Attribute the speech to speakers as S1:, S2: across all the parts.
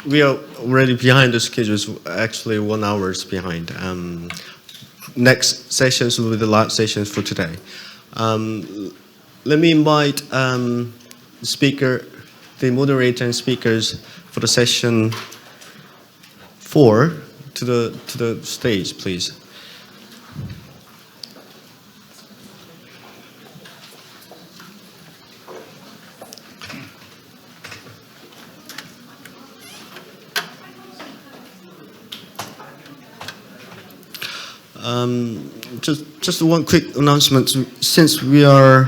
S1: we are already behind the schedules, actually 1 hour behind. Next sessions will be the last sessions for today. Let me invite the moderator and speakers for the session 4 to the stage, please. Just one quick announcement. Since we are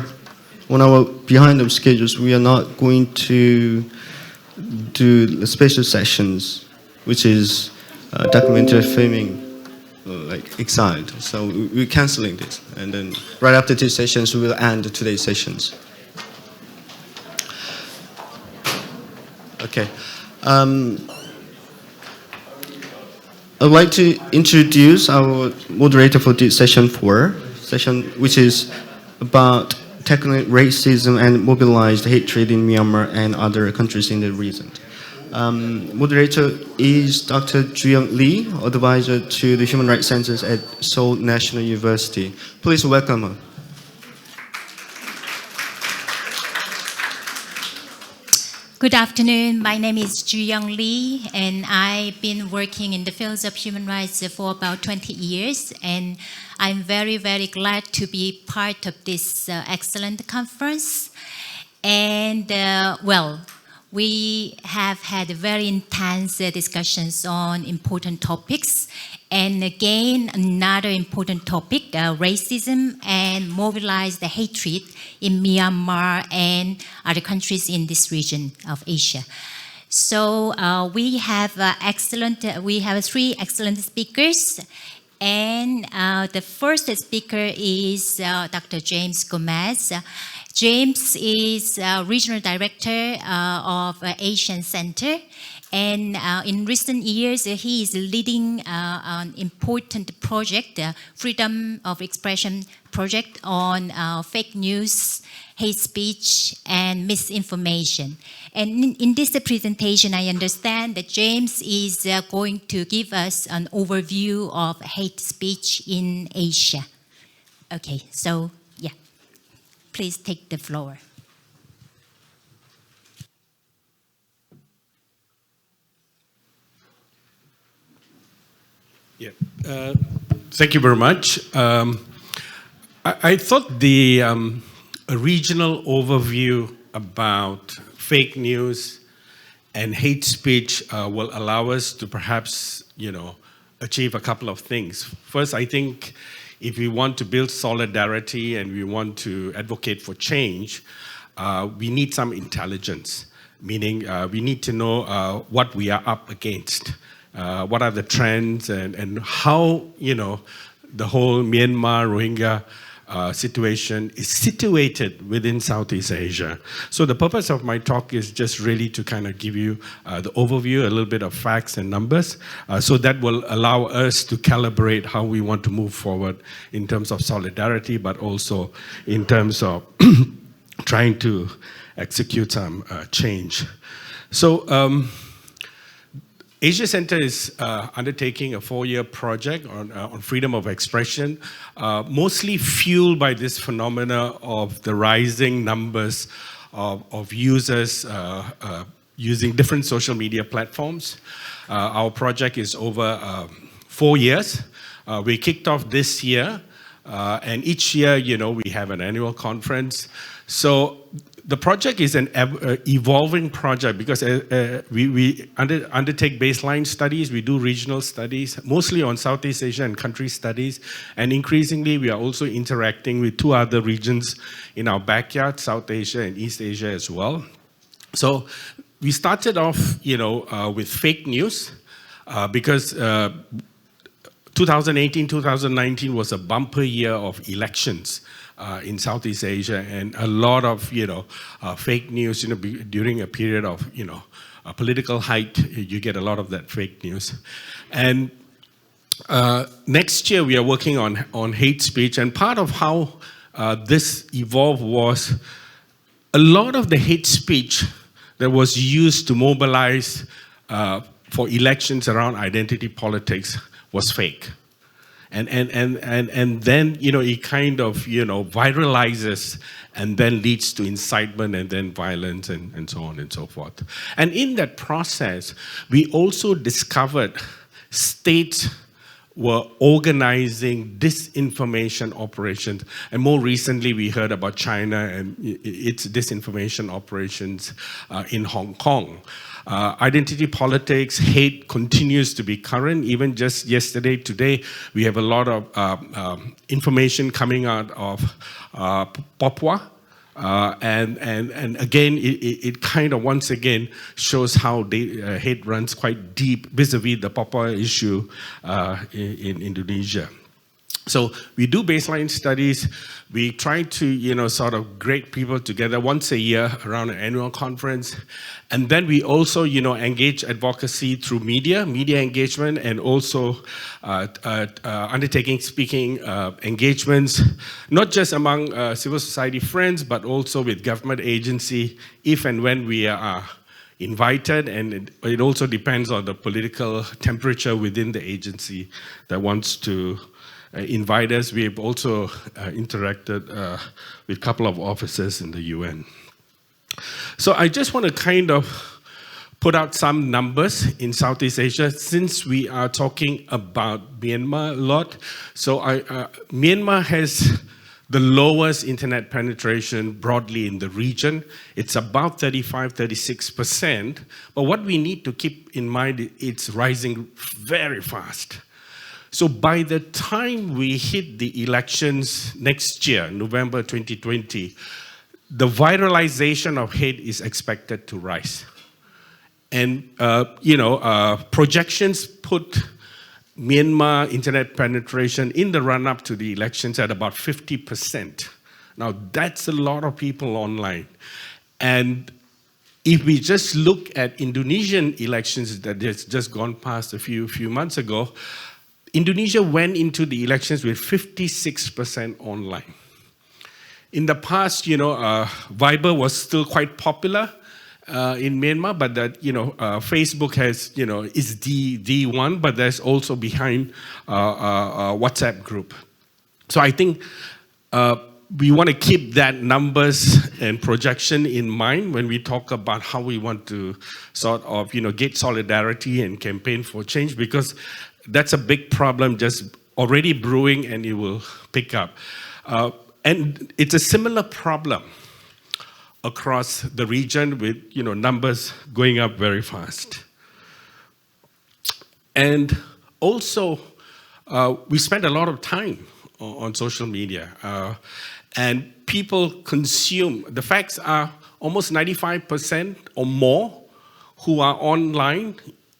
S1: 1 hour behind the schedules, we are not going to do the special sessions, which is documentary filming, like Exiled. So we're canceling this, and then right after 2 sessions, we will end today's sessions. Okay. I'd like to introduce our moderator for this session 4, which is about tackling racism and mobilized hatred in Myanmar and other countries in the region. Moderator is Dr. Ju-Young Lee, advisor to the Human Rights Center at Seoul National University. Please welcome her.
S2: Good afternoon. My name is Ju-Young Lee, and I've been working in the fields of human rights for about 20 years. And I'm very, very glad to be part of this excellent conference. And, we have had very intense discussions on important topics. And again, another important topic, racism and mobilized hatred in Myanmar and other countries in this region of Asia. So we have 3 excellent speakers. And the first speaker is Dr. James Gomez. James is Regional Director of Asian Center. And in recent years, he is leading an important project, Freedom of Expression project on fake news, hate speech, and misinformation. And in this presentation, I understand that James is going to give us an overview of hate speech in Asia. Okay, so yeah, please take the floor.
S3: Yeah, thank you very much. I thought the a regional overview about fake news and hate speech will allow us to perhaps, achieve a couple of things. First, I think if we want to build solidarity and we want to advocate for change, we need some intelligence, meaning we need to know what we are up against. What are the trends and how, the whole Myanmar Rohingya situation is situated within Southeast Asia. So the purpose of my talk is just really to kind of give you the overview, a little bit of facts and numbers, so that will allow us to calibrate how we want to move forward in terms of solidarity, but also in terms of trying to execute some change. So, Asia Center is undertaking a 4-year project on freedom of expression, mostly fueled by this phenomena of the rising numbers of users using different social media platforms. Our project is over 4 years. We kicked off this year, and each year, we have an annual conference. So the project is an evolving project because we undertake baseline studies, we do regional studies, mostly on Southeast Asia and country studies, and increasingly we are also interacting with 2 other regions in our backyard, South Asia and East Asia as well. So we started off, with fake news because 2018, 2019 was a bumper year of elections in Southeast Asia, and a lot of fake news. During a period of a political height, you get a lot of that fake news. And next year we are working on hate speech, and part of how this evolved was a lot of the hate speech that was used to mobilize for elections around identity politics was fake. And then, it kind of, viralizes and then leads to incitement and then violence and so on and so forth. And in that process, we also discovered states were organizing disinformation operations. And more recently, we heard about China and its disinformation operations in Hong Kong. Identity politics, hate continues to be current. Even just yesterday, today, we have a lot of information coming out of Papua. And again, it kind of once again shows how hate runs quite deep vis-a-vis the Papua issue in Indonesia. So we do baseline studies. We try to, sort of grade people together once a year around an annual conference. And then we also, engage advocacy through media engagement, and also undertaking speaking engagements, not just among civil society friends, but also with government agency, if and when we are invited, and it also depends on the political temperature within the agency that wants to invite us. We have also interacted with a couple of officers in the UN. So I just want to kind of put out some numbers in Southeast Asia, since we are talking about Myanmar a lot. So Myanmar has the lowest internet penetration broadly in the region. It's about 35-36%. But what we need to keep in mind, it's rising very fast. So by the time we hit the elections next year, November 2020, the viralization of hate is expected to rise. And, projections put Myanmar internet penetration in the run-up to the elections at about 50%. Now, that's a lot of people online. And if we just look at Indonesian elections that has just gone past a few months ago, Indonesia went into the elections with 56% online. In the past, Viber was still quite popular in Myanmar, but that, Facebook has, is the one, but there's also behind WhatsApp group. So I think we want to keep that numbers and projection in mind when we talk about how we want to sort of, get solidarity and campaign for change, because that's a big problem just already brewing, and it will pick up. And it's a similar problem across the region with, numbers going up very fast. And also, we spend a lot of time on social media. And people consume, the facts are almost 95% or more who are online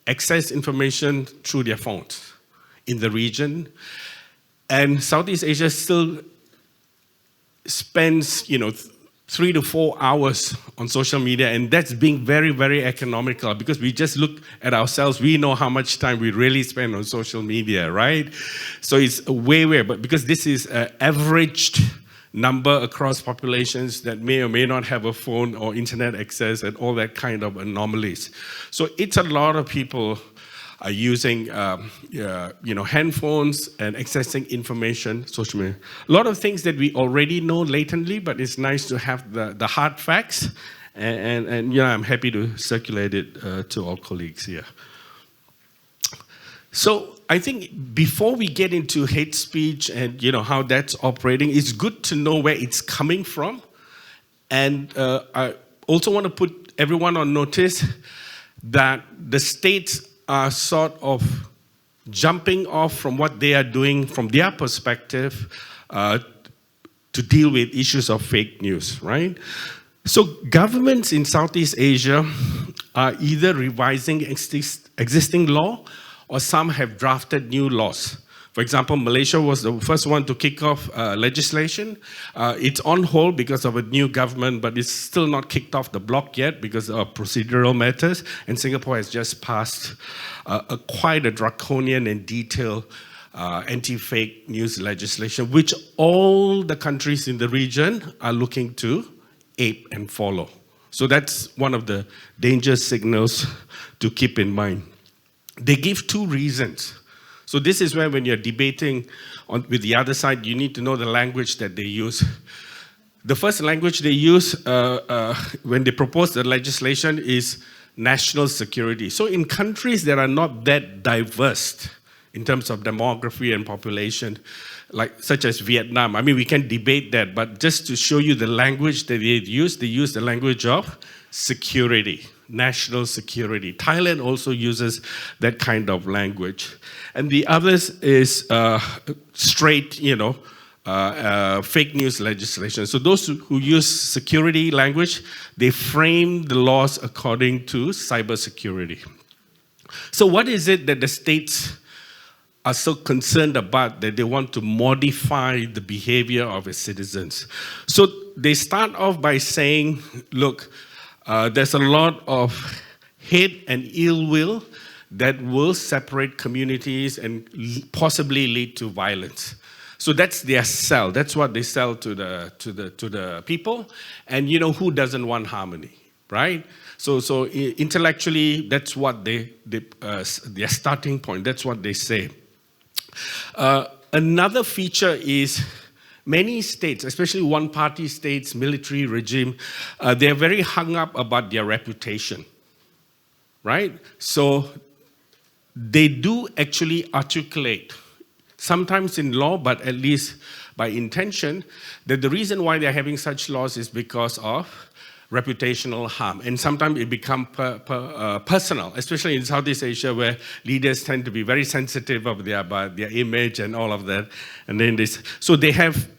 S3: access information through their phones in the region. And Southeast Asia still spends, 3 to 4 hours on social media, and that's being very, very economical, because we just look at ourselves, we know how much time we really spend on social media, right? So it's way, but because this is an averaged number across populations that may or may not have a phone or internet access and all that kind of anomalies. So it's a lot of people are using handphones and accessing information, social media. A lot of things that we already know latently, but it's nice to have the hard facts, and I'm happy to circulate it to all colleagues here. So I think before we get into hate speech and how that's operating, it's good to know where it's coming from. And I also want to put everyone on notice that the states are sort of jumping off from what they are doing from their perspective to deal with issues of fake news, right? So governments in Southeast Asia are either revising existing law, or some have drafted new laws. For example, Malaysia was the first one to kick off legislation. It's on hold because of a new government, but it's still not kicked off the block yet because of procedural matters. And Singapore has just passed quite a draconian and detailed anti-fake news legislation, which all the countries in the region are looking to ape and follow. So that's one of the danger signals to keep in mind. They give two reasons. So this is where when you're debating with the other side, you need to know the language that they use. The first language they use when they propose the legislation is national security. So in countries that are not that diverse in terms of demography and population, like such as Vietnam, I mean, we can debate that, but just to show you the language that they use the language of security, national security. Thailand also uses that kind of language. And the others is straight, fake news legislation. So those who use security language, they frame the laws according to cybersecurity. So what is it that the states are so concerned about that they want to modify the behavior of its citizens? So they start off by saying, look, there's a lot of hate and ill will that will separate communities and possibly lead to violence. So that's their sell. That's what they sell to the people. And who doesn't want harmony, right? So intellectually, that's what their starting point. That's what they say. Another feature is many states, especially one-party states, military regime, they're very hung up about their reputation, right? So they do actually articulate, sometimes in law, but at least by intention, that the reason why they're having such laws is because of reputational harm. And sometimes it becomes personal, especially in Southeast Asia, where leaders tend to be very sensitive of their image and all of that. And then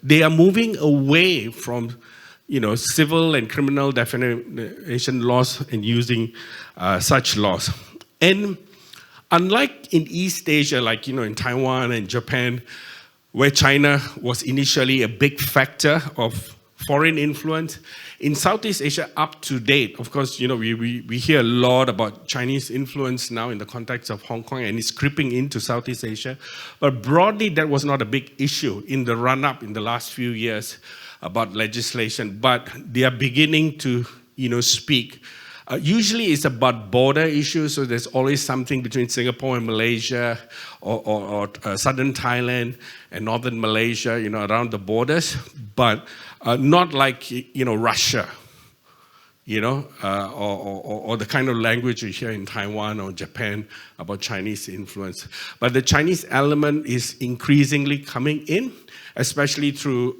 S3: they are moving away from civil and criminal defamation laws and using such laws. And unlike in East Asia, like in Taiwan and Japan, where China was initially a big factor of foreign influence, in Southeast Asia up to date, of course, we hear a lot about Chinese influence now in the context of Hong Kong, and it's creeping into Southeast Asia. But broadly, that was not a big issue in the run-up in the last few years about legislation. But they are beginning to, speak. Usually it's about border issues, so there's always something between Singapore and Malaysia or southern Thailand and northern Malaysia, around the borders, but not like, Russia, or the kind of language you hear in Taiwan or Japan about Chinese influence. But the Chinese element is increasingly coming in, especially through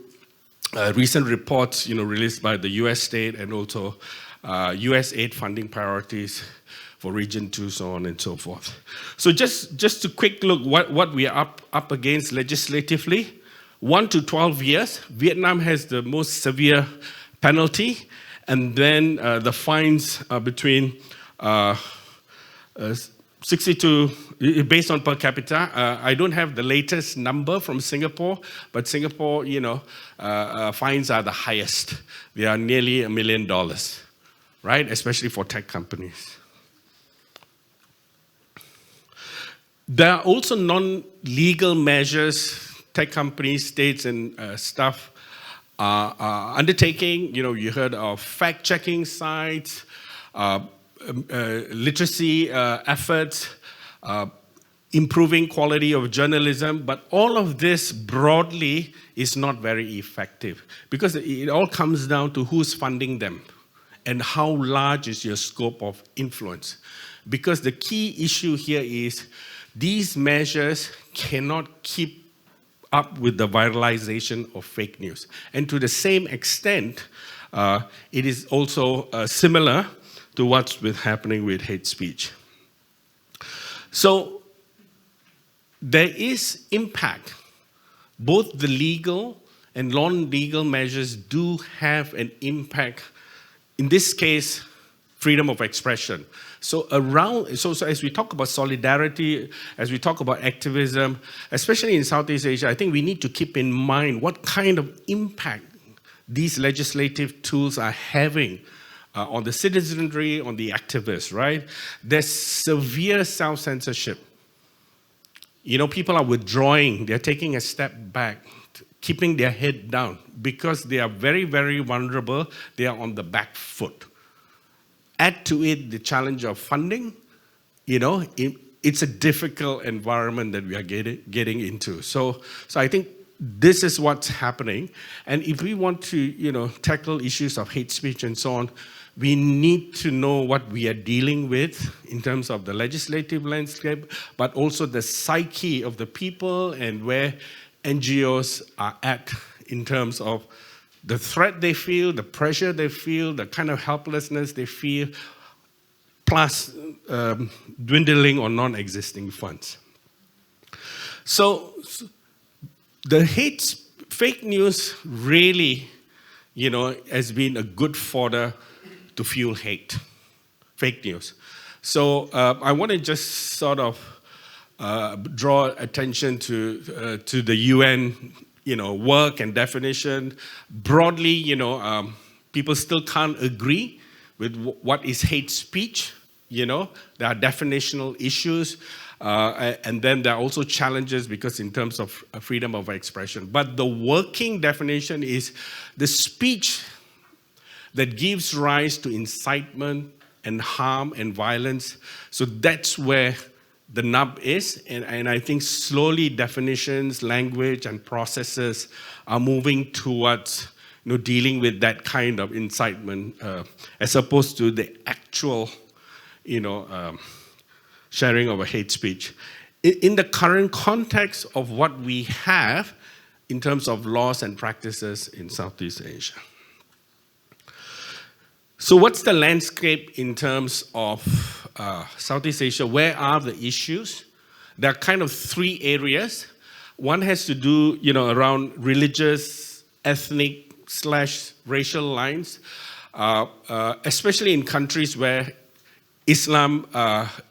S3: recent reports, released by the US state and also US aid funding priorities for Region 2, so on and so forth. So just to quick look what we are up against legislatively, 1 to 12 years. Vietnam has the most severe penalty, and then the fines are between 60 to, based on per capita. I don't have the latest number from Singapore, but Singapore, fines are the highest. They are nearly $1 million. Right, especially for tech companies. There are also non-legal measures tech companies, states, and stuff are undertaking. You heard of fact-checking sites, literacy efforts, improving quality of journalism, but all of this broadly is not very effective because it all comes down to who's funding them and how large is your scope of influence. Because the key issue here is these measures cannot keep up with the viralization of fake news. And to the same extent, it is also similar to what's happening with hate speech. So there is impact. Both the legal and non-legal measures do have an impact. In this case, freedom of expression. So as we talk about solidarity, as we talk about activism, especially in Southeast Asia, I think we need to keep in mind what kind of impact these legislative tools are having on the citizenry, on the activists, right? There's severe self-censorship. People are withdrawing, they're taking a step back, keeping their head down because they are very, very vulnerable. They are on the back foot. Add to it the challenge of funding, it's a difficult environment that we are getting into. So I think this is what's happening. And if we want to, tackle issues of hate speech and so on, we need to know what we are dealing with in terms of the legislative landscape, but also the psyche of the people and where NGOs are at in terms of the threat they feel, the pressure they feel, the kind of helplessness they feel, plus dwindling or non-existing funds. So the fake news really, has been a good fodder to fuel hate, fake news. So I want to just sort of draw attention to the UN, work and definition. Broadly, people still can't agree with what is hate speech. There are definitional issues, and then there are also challenges because in terms of freedom of expression. But the working definition is the speech that gives rise to incitement and harm and violence. So that's where the nub is, and I think slowly definitions, language, and processes are moving towards dealing with that kind of incitement as opposed to the actual sharing of a hate speech. In the current context of what we have in terms of laws and practices in Southeast Asia. So what's the landscape in terms of Southeast Asia? Where are the issues? There are kind of three areas. One has to do, around religious, ethnic / racial lines, especially in countries where Islam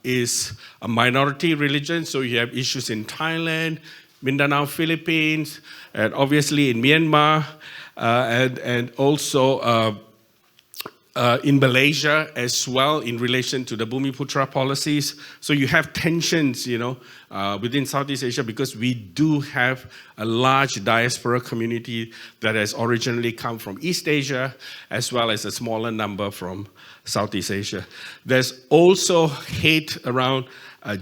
S3: is a minority religion. So you have issues in Thailand, Mindanao, Philippines, and obviously in Myanmar, and also in Malaysia as well in relation to the Bumiputra policies. So you have tensions, within Southeast Asia because we do have a large diaspora community that has originally come from East Asia as well as a smaller number from Southeast Asia. There's also hate around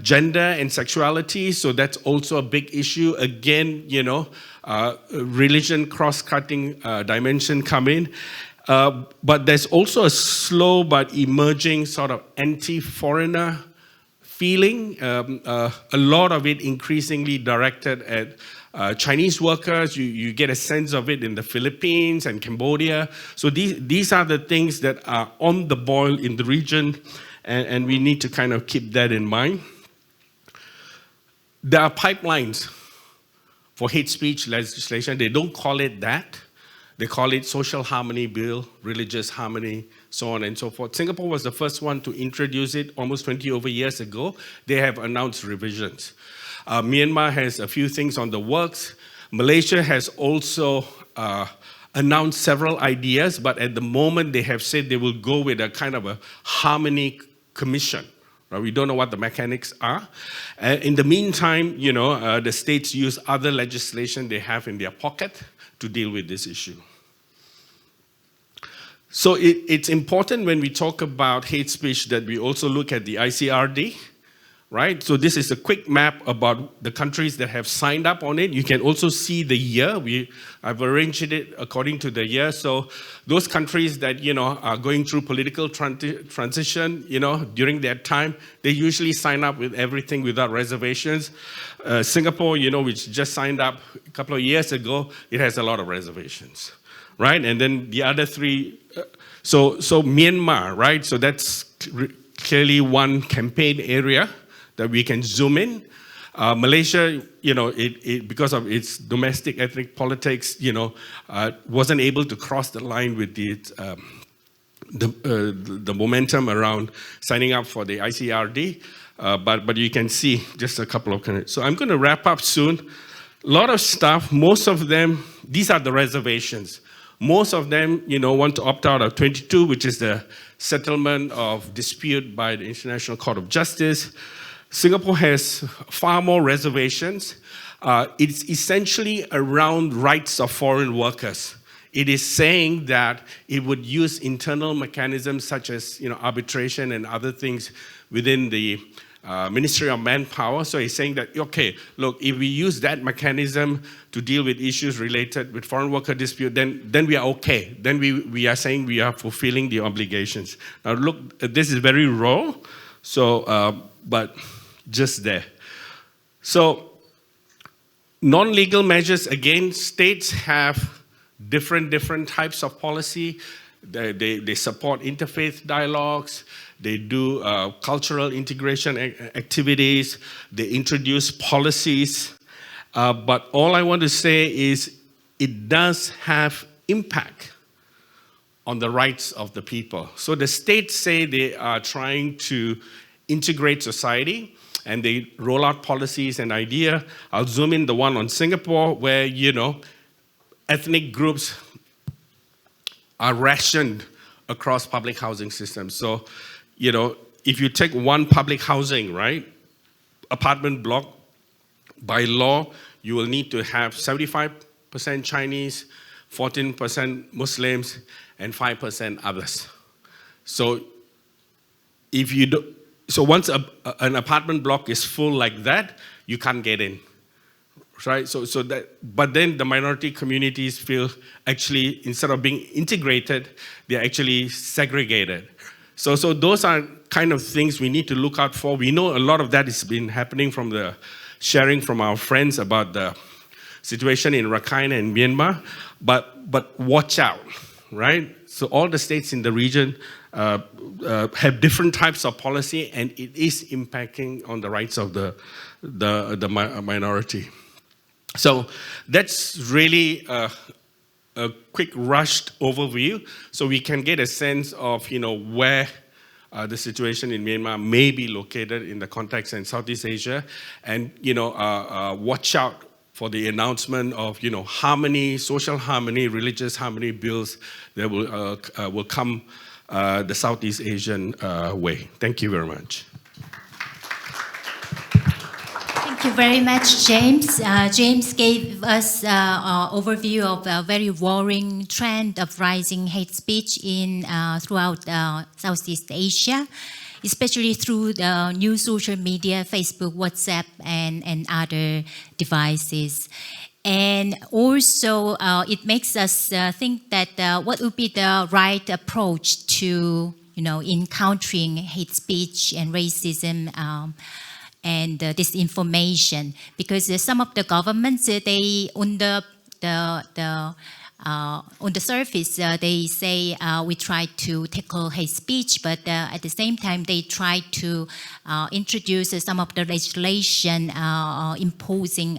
S3: gender and sexuality, so that's also a big issue. Again, religion cross-cutting dimension come in. But there's also a slow but emerging sort of anti-foreigner feeling, a lot of it increasingly directed at Chinese workers. You get a sense of it in the Philippines and Cambodia. So these are the things that are on the boil in the region, and we need to kind of keep that in mind. There are pipelines for hate speech legislation. They don't call it that. They call it social harmony bill, religious harmony, so on and so forth. Singapore was the first one to introduce it almost 20 over years ago. They have announced revisions. Myanmar has a few things on the works. Malaysia has also announced several ideas, but at the moment they have said they will go with a kind of a harmony commission. We don't know what the mechanics are. In the meantime, the states use other legislation they have in their pocket to deal with this issue. So it's important when we talk about hate speech that we also look at the ICRD, right? So this is a quick map about the countries that have signed up on it. You can also see the year. I've arranged it according to the year. So those countries that, are going through political transition, during that time, they usually sign up with everything without reservations. Singapore, which just signed up a couple of years ago, it has a lot of reservations, right? And then the other three, so Myanmar, right? So that's clearly one campaign area that we can zoom in. Malaysia, because of its domestic ethnic politics, wasn't able to cross the line with the momentum around signing up for the ICRD. But you can see just a couple of countries. So I'm going to wrap up soon. A lot of stuff, most of them, these are the reservations. Most of them, want to opt out of 22, which is the settlement of dispute by the International Court of Justice. Singapore has far more reservations. It's essentially around rights of foreign workers it is saying that it would use internal mechanisms such as arbitration and other things within the Ministry of Manpower. So he's saying that, okay, look, if we use that mechanism to deal with issues related with foreign worker dispute, then we are okay. Then we are saying we are fulfilling the obligations. Now look, this is very raw, so but just there. So non-legal measures, again, states have different types of policy. They support interfaith dialogues. They do cultural integration activities. They introduce policies. But all I want to say is it does have impact on the rights of the people. So the states say they are trying to integrate society, and they roll out policies and ideas. I'll zoom in the one on Singapore, where, ethnic groups are rationed across public housing systems. So, if you take one public housing, right, apartment block, by law, you will need to have 75% Chinese, 14% Muslims, and 5% others. So, once an apartment block is full like that, you can't get in, right? But then the minority communities feel actually, instead of being integrated, they're actually segregated. So those are kind of things we need to look out for. We know a lot of that has been happening from the sharing from our friends about the situation in Rakhine and Myanmar, but watch out, right? So all the states in the region have different types of policy, and it is impacting on the rights of the minority. So that's really a quick rushed overview, so we can get a sense of where the situation in Myanmar may be located in the context in Southeast Asia, and watch out for the announcement of harmony, social harmony, religious harmony bills that will come the Southeast Asian way. Thank you very much.
S2: Thank you very much, James. James gave us an overview of a very worrying trend of rising hate speech throughout Southeast Asia, especially through the new social media, Facebook, WhatsApp, and other devices. And also, it makes us think that what would be the right approach to, encountering hate speech and racism and disinformation, because some of the governments, they on the surface, they say we try to tackle hate speech, but at the same time, they try to introduce some of the legislation imposing,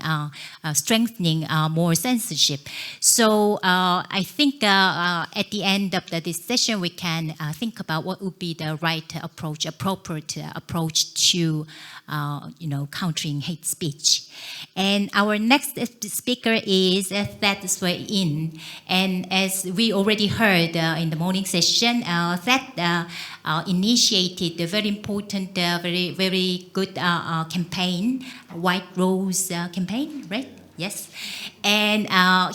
S2: strengthening more censorship. So I think at the end of this session, we can think about what would be the right approach, appropriate approach to countering hate speech. And our next speaker is That Sway In. And as we already heard in the morning session, that initiated a very important, very good campaign, White Rose campaign, right? Yes. And that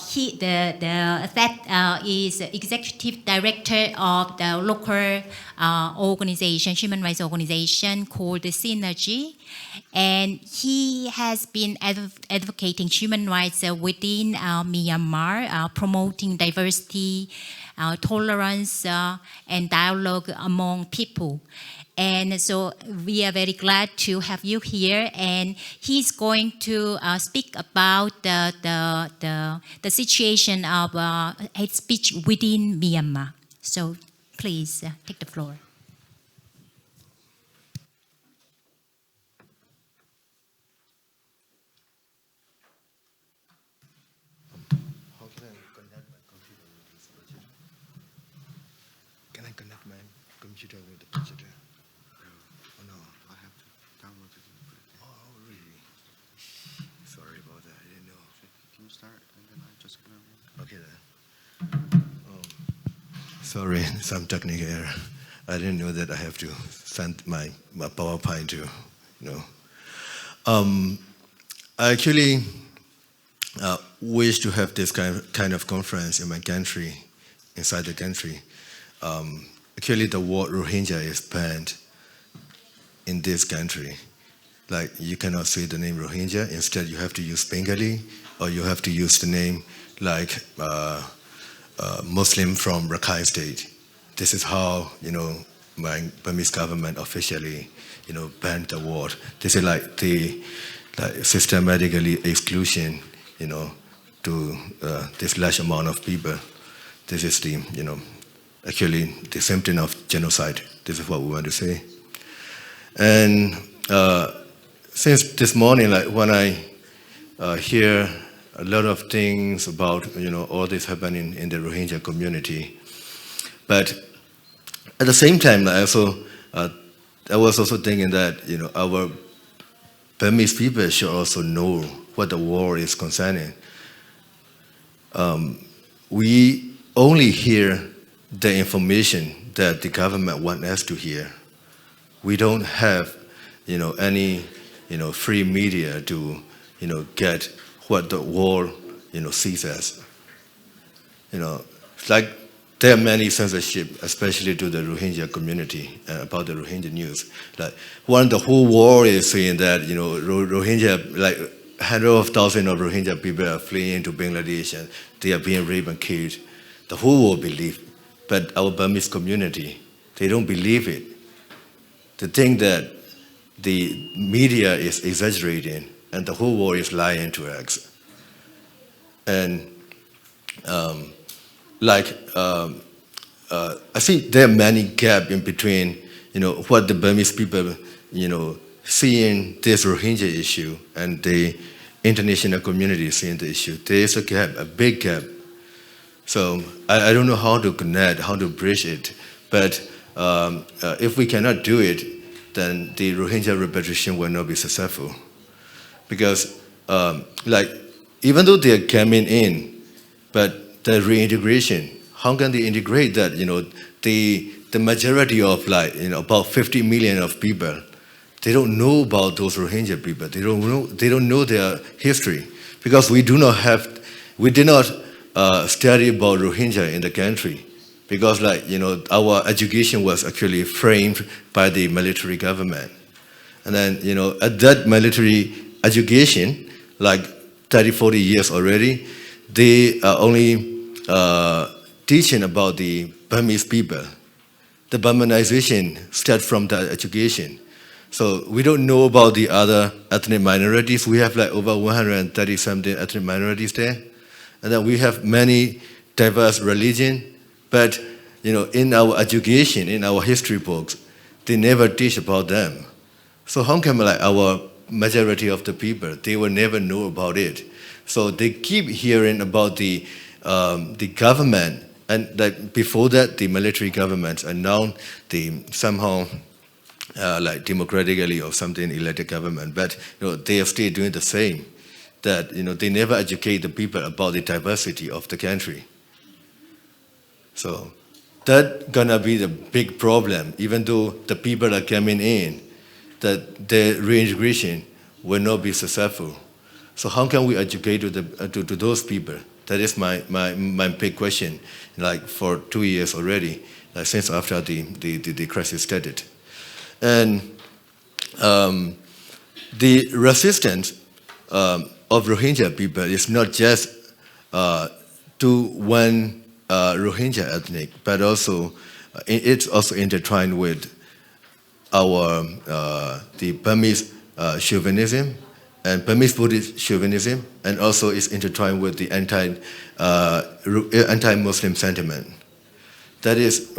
S2: is executive director of the local organization, human rights organization called Synergy. And he has been advocating human rights within Myanmar, promoting diversity, tolerance, and dialogue among people. And so we are very glad to have you here. And he's going to speak about the situation of hate speech within Myanmar. So please take the floor.
S4: How can I connect my computer with this projector? Can I connect my computer with the projector? Oh no, I have to download it. Oh, really? Sorry about that. I didn't know. Can you start and then I just gonna... Okay then. Sorry, some technical error. I didn't know that I have to send my PowerPoint to, Actually, wish to have this kind of conference in my country, inside the country. Actually, the word Rohingya is banned in this country. Like, you cannot say the name Rohingya. Instead, you have to use Bengali, or you have to use the name like Muslim from Rakhine State. This is how, my Burmese government officially, banned the word. This is like the systematically exclusion, to this large amount of people. This is the, actually the symptom of genocide. This is what we want to say. And since this morning, like when I hear a lot of things about, all this happening in the Rohingya community, but at the same time, I was also thinking that, our Burmese people should also know what the war is concerning. We only hear the information that the government wants us to hear. We don't have, any, free media to, get what the war, sees as. It's like there are many censorship, especially to the Rohingya community, about the Rohingya news. Like, when the whole world is saying that, Rohingya, like hundreds of thousands of Rohingya people are fleeing into Bangladesh and they are being raped and killed, the whole world believes. But our Burmese community, they don't believe it. They think that the media is exaggerating and the whole world is lying to us. And I think there are many gaps in between, what the Burmese people, seeing this Rohingya issue and the international community seeing the issue. There is a gap, a big gap. So I don't know how to connect, how to bridge it. But if we cannot do it, then the Rohingya repatriation will not be successful. Because, even though they are coming in, but the reintegration, how can they integrate that? The majority of about 50 million of people, they don't know about those Rohingya people. They don't know their history, because we did not study about Rohingya in the country, because our education was actually framed by the military government. And then, at that military education, 30, 40 years already, they are only teaching about the Burmese people. The Burmanization starts from that education. So we don't know about the other ethnic minorities. We have over 130 something ethnic minorities there. And then we have many diverse religions. But, in our education, in our history books, they never teach about them. So how come our majority of the people, they will never know about it? So they keep hearing about the government, and before that, the military governments, and now the somehow democratically or something elected government. But they are still doing the same. That they never educate the people about the diversity of the country. So that's gonna be the big problem. Even though the people are coming in, that the reintegration will not be successful. So how can we educate to those people? That is my big question. For 2 years already, since after the crisis started, and the resistance of Rohingya people is not just to one Rohingya ethnic, but also it's also intertwined with our the Burmese chauvinism and Burmese Buddhist chauvinism, and also it's intertwined with the anti-Muslim sentiment. That is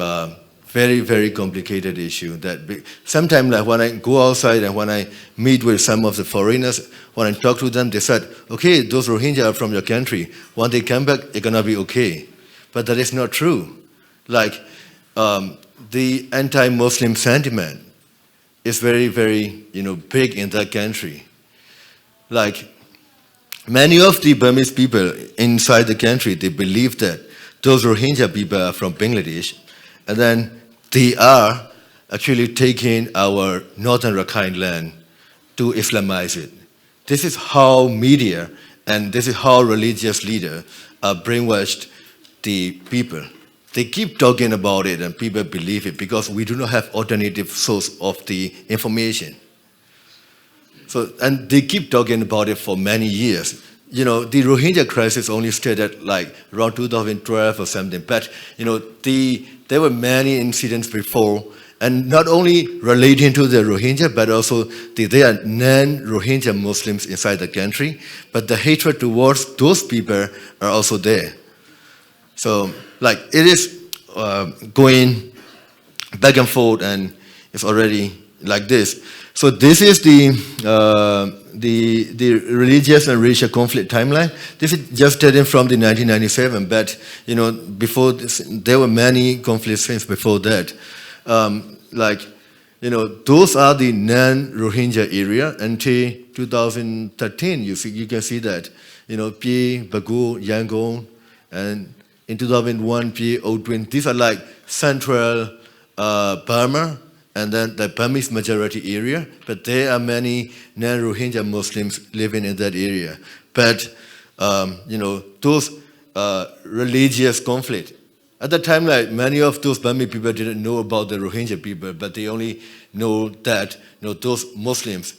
S4: very, very complicated issue. That sometimes, when I go outside and when I meet with some of the foreigners, when I talk to them, they said, "Okay, those Rohingya are from your country. When they come back, it's gonna be okay." But that is not true. The anti-Muslim sentiment is very, very, big in that country. Many of the Burmese people inside the country, they believe that those Rohingya people are from Bangladesh, and then they are actually taking our northern Rakhine land to Islamize it. This is how media And this is how religious leaders brainwashed the people. They keep talking about it and people believe it because we do not have alternative source of the information. So, and they keep talking about it for many years. The Rohingya crisis only started like around 2012 or something, but there were many incidents before, and not only relating to the Rohingya, but also there are non-Rohingya Muslims inside the country, but the hatred towards those people are also there. So, it is going back and forth, and it's already like this. So this is the religious and racial conflict timeline. This is just taken from the 1997, but before this, there were many conflicts since before that. Those are the non-Rohingya area until 2013. You can see that Pye, Bago, Yangon, and in 2001 Pye, Odwin. These are like central Burma, and then the Burmese majority area, but there are many non-Rohingya Muslims living in that area. But, those religious conflict, at the time, many of those Burmese people didn't know about the Rohingya people, but they only know that, those Muslims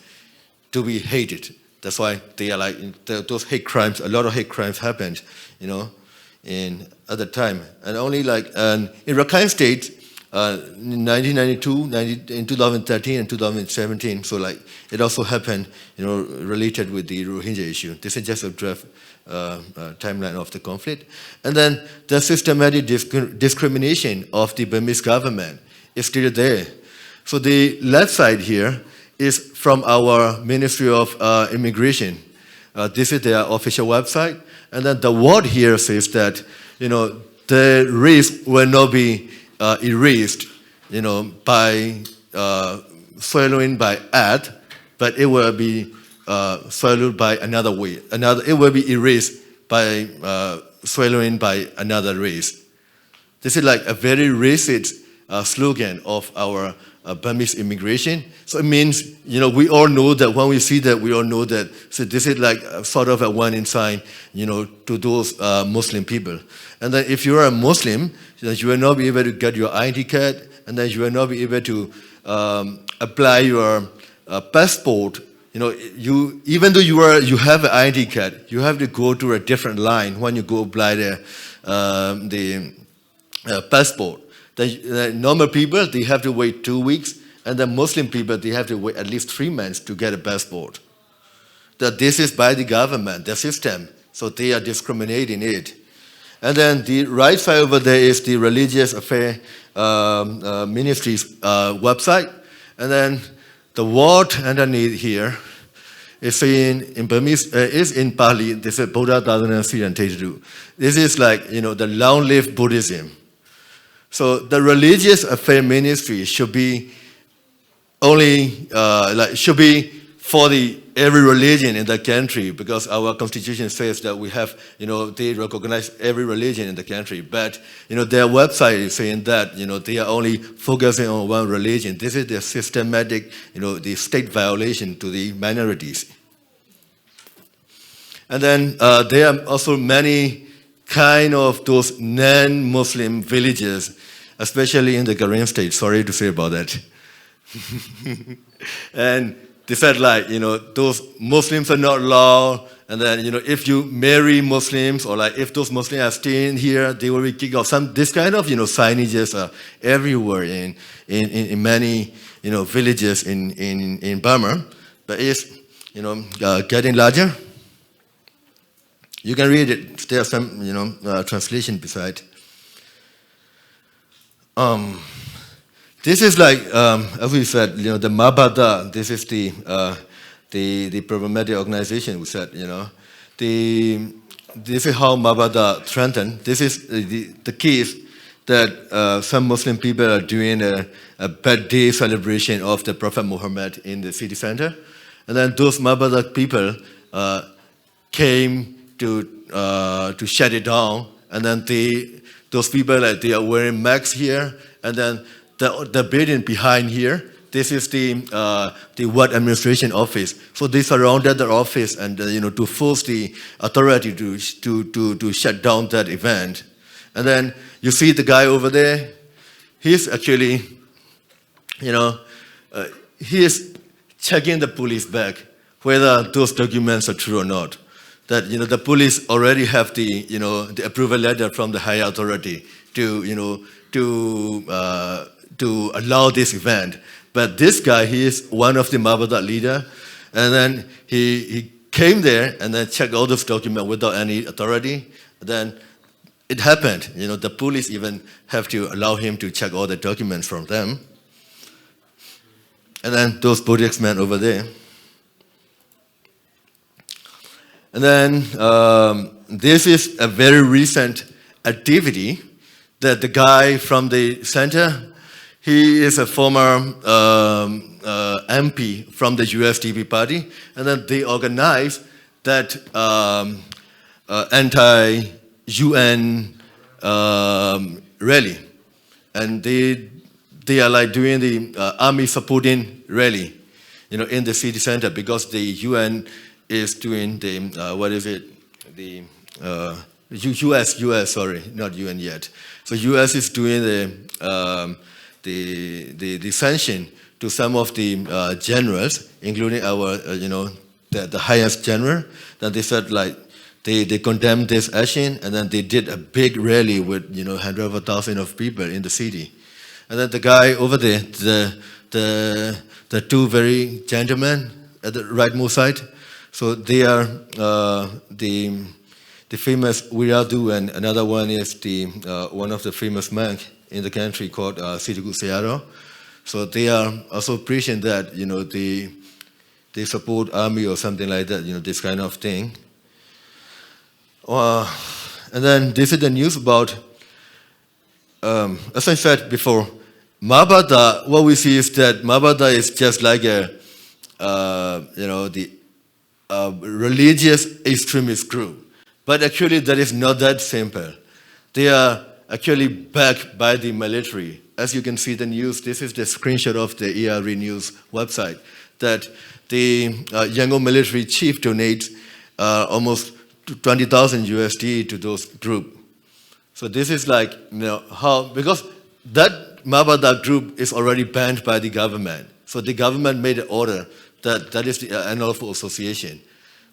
S4: to be hated. That's why they are those hate crimes, a lot of hate crimes happened, at the time. And only in Rakhine State, in 1992, in 2013 and 2017, so it also happened, related with the Rohingya issue. This is just a draft timeline of the conflict. And then the systematic discrimination of the Burmese government is still there. So the left side here is from our Ministry of Immigration. This is their official website. And then the word here says that, the race will not be erased, by swallowing by add, but it will be swallowed by another way. It will be erased by swallowing by another race. This is a very racist slogan of our Burmese immigration. So it means, we all know that when we see that, we all know that. So this is sort of a warning sign, to those Muslim people. And then if you are a Muslim, you will not be able to get your ID card, and then you will not be able to apply your passport. Even though you have an ID card, you have to go to a different line when you go apply the passport. The normal people, they have to wait 2 weeks, and the Muslim people, they have to wait at least 3 months to get a passport. That this is by the government, the system, so they are discriminating it. And then the right side over there is the Religious Affairs Ministry's website, and then the word underneath here is saying in Burmese, is in Pali, this is Buddha Dadana Siran Teju. This is the long-lived Buddhism. So the Religious Affairs Ministry should be only, should be for every religion in the country, because our constitution says that we have, they recognize every religion in the country. But, their website is saying that, they are only focusing on one religion. This is the systematic, the state violation to the minorities. And then there are also many kind of those non-Muslim villages, especially in the Korean state. Sorry to say about that. And they said those Muslims are not allowed, and then if you marry Muslims, or if those Muslims are staying here, they will be kicked off. This kind of signages are everywhere in many villages in Burma, but it's getting larger. You can read it. There's some translation beside. This is as we said, the Mabada. This is the problematic organization. We said, this is how Mabada strengthened. This is the case that some Muslim people are doing a birthday celebration of the Prophet Muhammad in the city center, and then those Mabada people came to shut it down, and then those people they are wearing masks here, and then the building behind here,
S5: this is the ward administration office. So they surrounded the office and to force the authority to shut down that event. And then you see the guy over there. He's actually, he is checking the police back whether those documents are true or not. That the police already have the approval letter from the higher authority to allow this event. But this guy, he is one of the Mabada leader, and then he came there and then checked all those documents without any authority. Then it happened. The police even have to allow him to check all the documents from them. And then those policemen over there. And then this is a very recent activity that the guy from the center, he is a former MP from the USDP party, and then they organized that anti-UN rally. And they are like doing the army supporting rally, in the city center, because the UN is doing the, US, sorry, not UN yet. So US is doing the sanction to some of the generals, including our, the highest general. Then they said they condemned this action, and then they did a big rally with hundreds of thousands of people in the city. And then the guy over there, the two very gentlemen at the rightmost side. So they are the famous Wiradu, and another one is one of the famous monks in the country called Sidiku Searo. So they are also preaching that they support army or something like that, this kind of thing. And then this is the news about, as I said before, Mabada. What we see is that Mabada is just like the religious extremist group. But actually, that is not that simple. They are actually backed by the military. As you can see the news, this is the screenshot of the ERE News website, that the Yangon military chief donates almost 20,000 USD to those group. So this is how, because that Mabada group is already banned by the government. So the government made an order that is the unlawful association.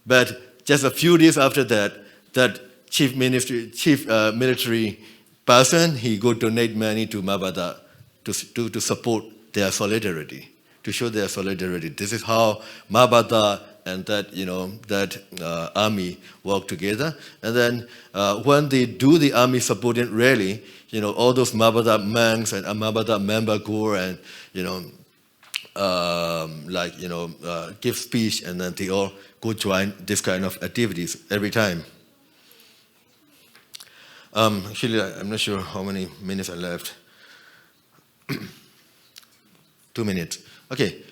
S5: But just a few days after that, that chief military person, he go donate money to Mabada to support their solidarity, to show their solidarity. This is how Mabada and that army work together. And then when they do the army supporting rally, all those Mabada monks and Mabada member go and give speech, and then they all go join this kind of activities every time. Actually, I'm not sure how many minutes are left. 2 minutes. Okay.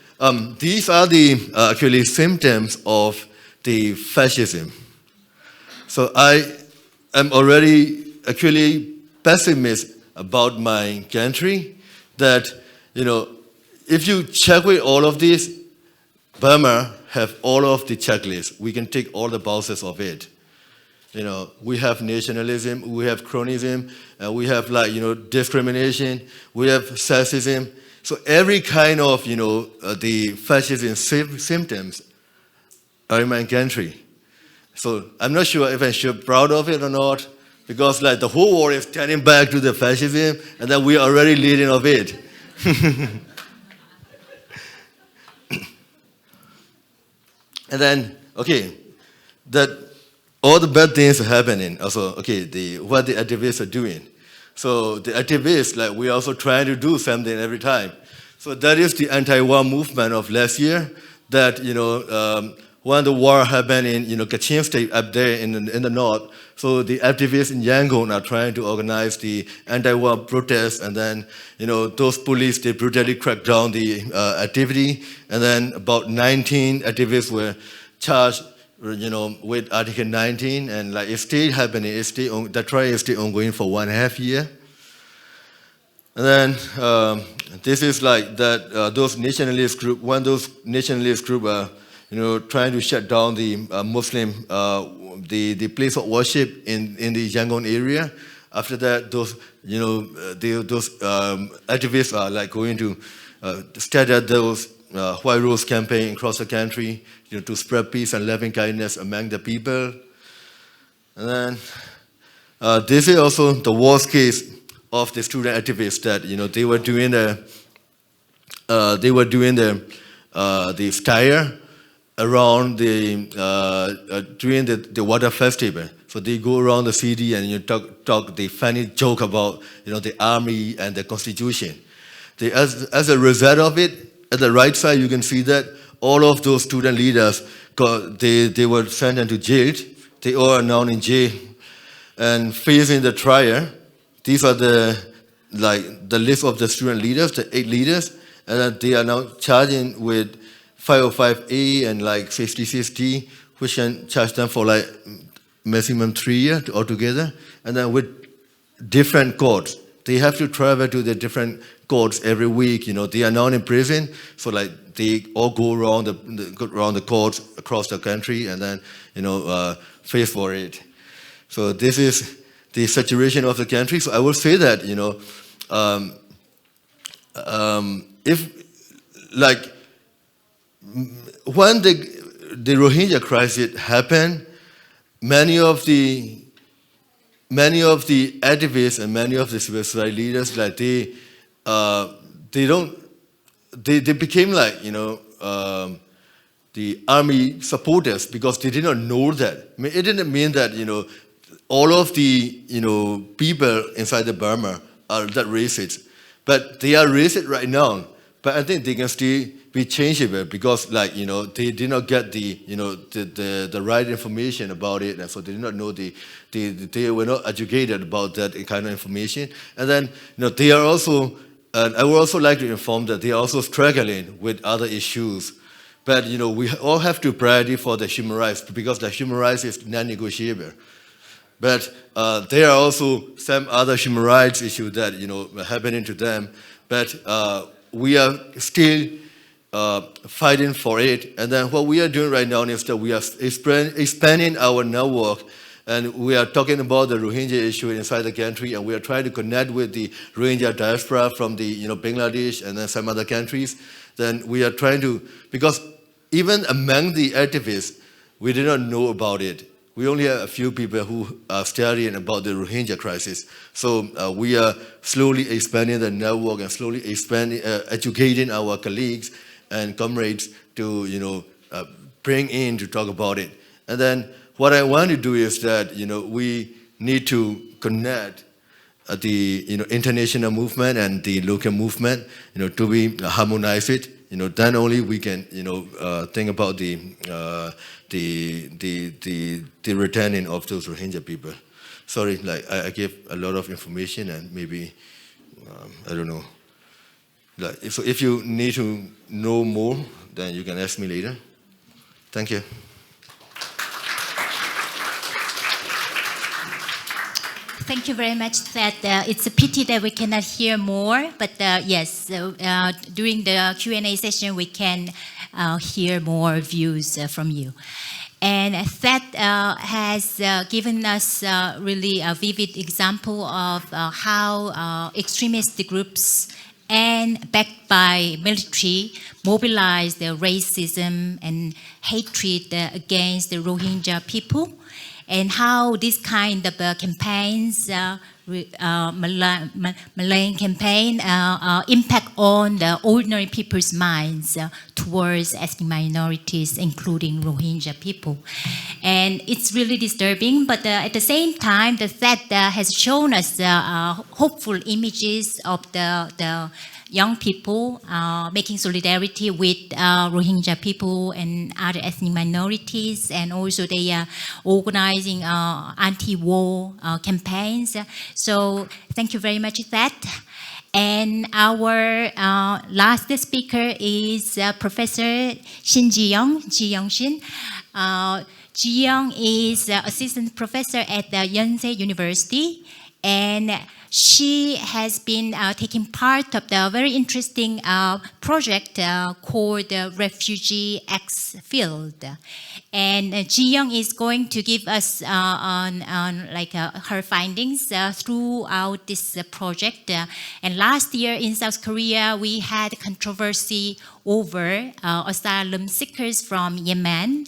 S5: These are the actually symptoms of the fascism. So I am already actually pessimist about my country, that if you check with all of this, Burma have all of the checklists. We can take all the boxes of it. We have nationalism, we have cronyism, we have discrimination, we have sexism. So every kind of the fascism symptoms are in my country. So I'm not sure if I'm proud of it or not, because the whole world is turning back to the fascism, and then we are already leading of it. And then, that all the bad things are happening. Also, what the activists are doing. So the activists, we are also trying to do something every time. So that is the anti-war movement of last year, that, when the war happened in, Kachin state up there in the north, so the activists in Yangon are trying to organize the anti-war protests, and then, those police, they brutally cracked down the activity, and then about 19 activists were charged, with Article 19, and it's still happening. The trial is still ongoing for 1.5 years. And then this is like that those nationalist group. One of those nationalist group are trying to shut down the Muslim the place of worship in the Yangon area. After that, those activists are like going to start at those White Rose campaign across the country, to spread peace and loving kindness among the people. And then this is also the worst case of the student activists that they were doing the stire around during the water festival. So they go around the city and talk the funny joke about the army and the constitution. As a result of it, at the right side you can see that all of those student leaders they were sent into jail. They all are now in jail and facing the trial. These are the list of the student leaders, the 8 leaders, and they are now charging with 505A and 56D, which can charge them for maximum 3 years altogether. And then with different courts, they have to travel to the different courts every week. They are now in prison, so they all go around the courts across the country and then face for it. So this is the situation of the country. So I will say that if when the Rohingya crisis happened, many of the activists and many of the civil society leaders, they became the army supporters because they did not know that. I mean, it didn't mean that all of the people inside the Burma are that racist, but they are racist right now. But I think they can still be changeable because they did not get the right information about it, and so they did not know they were not educated about that kind of information. And then they are also, and I would also like to inform that they are also struggling with other issues. But we all have to priority for the human rights because the human rights is non-negotiable. But there are also some other human rights issues that happening to them. But we are still fighting for it. And then what we are doing right now is that we are expanding our network, and we are talking about the Rohingya issue inside the country, and we are trying to connect with the Rohingya diaspora from the Bangladesh and then some other countries. Then we are trying to, because even among the activists, we did not know about it. We only have a few people who are studying about the Rohingya crisis. So we are slowly expanding the network and slowly educating our colleagues and comrades to bring in to talk about it. And then what I want to do is that we need to connect the international movement and the local movement to be harmonize it. Then only we can think about the returning of those Rohingya people. Sorry, I gave a lot of information and maybe I don't know. So if you need to know more, then you can ask me later. Thank you.
S2: Thank you very much. It's a pity that we cannot hear more, but yes, during the Q&A session we can hear more views from you. And that has given us really a vivid example of how extremist groups and backed by military mobilize the racism and hatred against the Rohingya people, and how this kind of campaigns, malign campaign, impact on the ordinary people's minds towards ethnic minorities, including Rohingya people. And it's really disturbing, but at the same time, that has shown us hopeful images of the young people making solidarity with Rohingya people and other ethnic minorities, and also they are organizing anti-war campaigns. So thank you very much for that. And our last speaker is Professor Shin Ji-young Shin. Ji-young is assistant professor at the Yonsei University, and She has been taking part of the very interesting project called Refugee X Field. And Ji-young is going to give us her findings throughout this project. And last year in South Korea, we had controversy over asylum seekers from Yemen.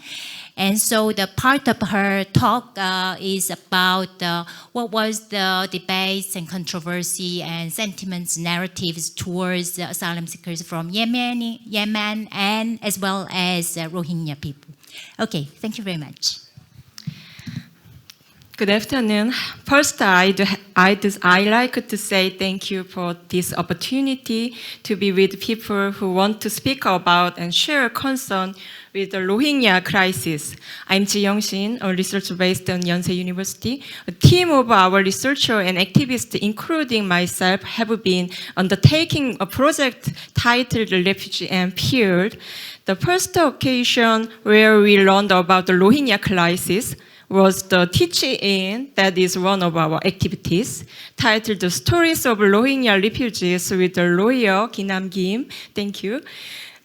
S2: And so the part of her talk is about what was the debates and controversy and sentiments, narratives towards asylum seekers from Yemen and as well as Rohingya people. Okay, thank you very much.
S6: Good afternoon. First, I'd like to say thank you for this opportunity to be with people who want to speak about and share concern with the Rohingya crisis. I'm Ji-young Shin, a researcher based on Yonsei University. A team of our researchers and activists, including myself, have been undertaking a project titled Refugee and Field. The first occasion where we learned about the Rohingya crisis was the teach-in that is one of our activities, titled The Stories of Rohingya Refugees with the lawyer Ki-nam Kim. Thank you.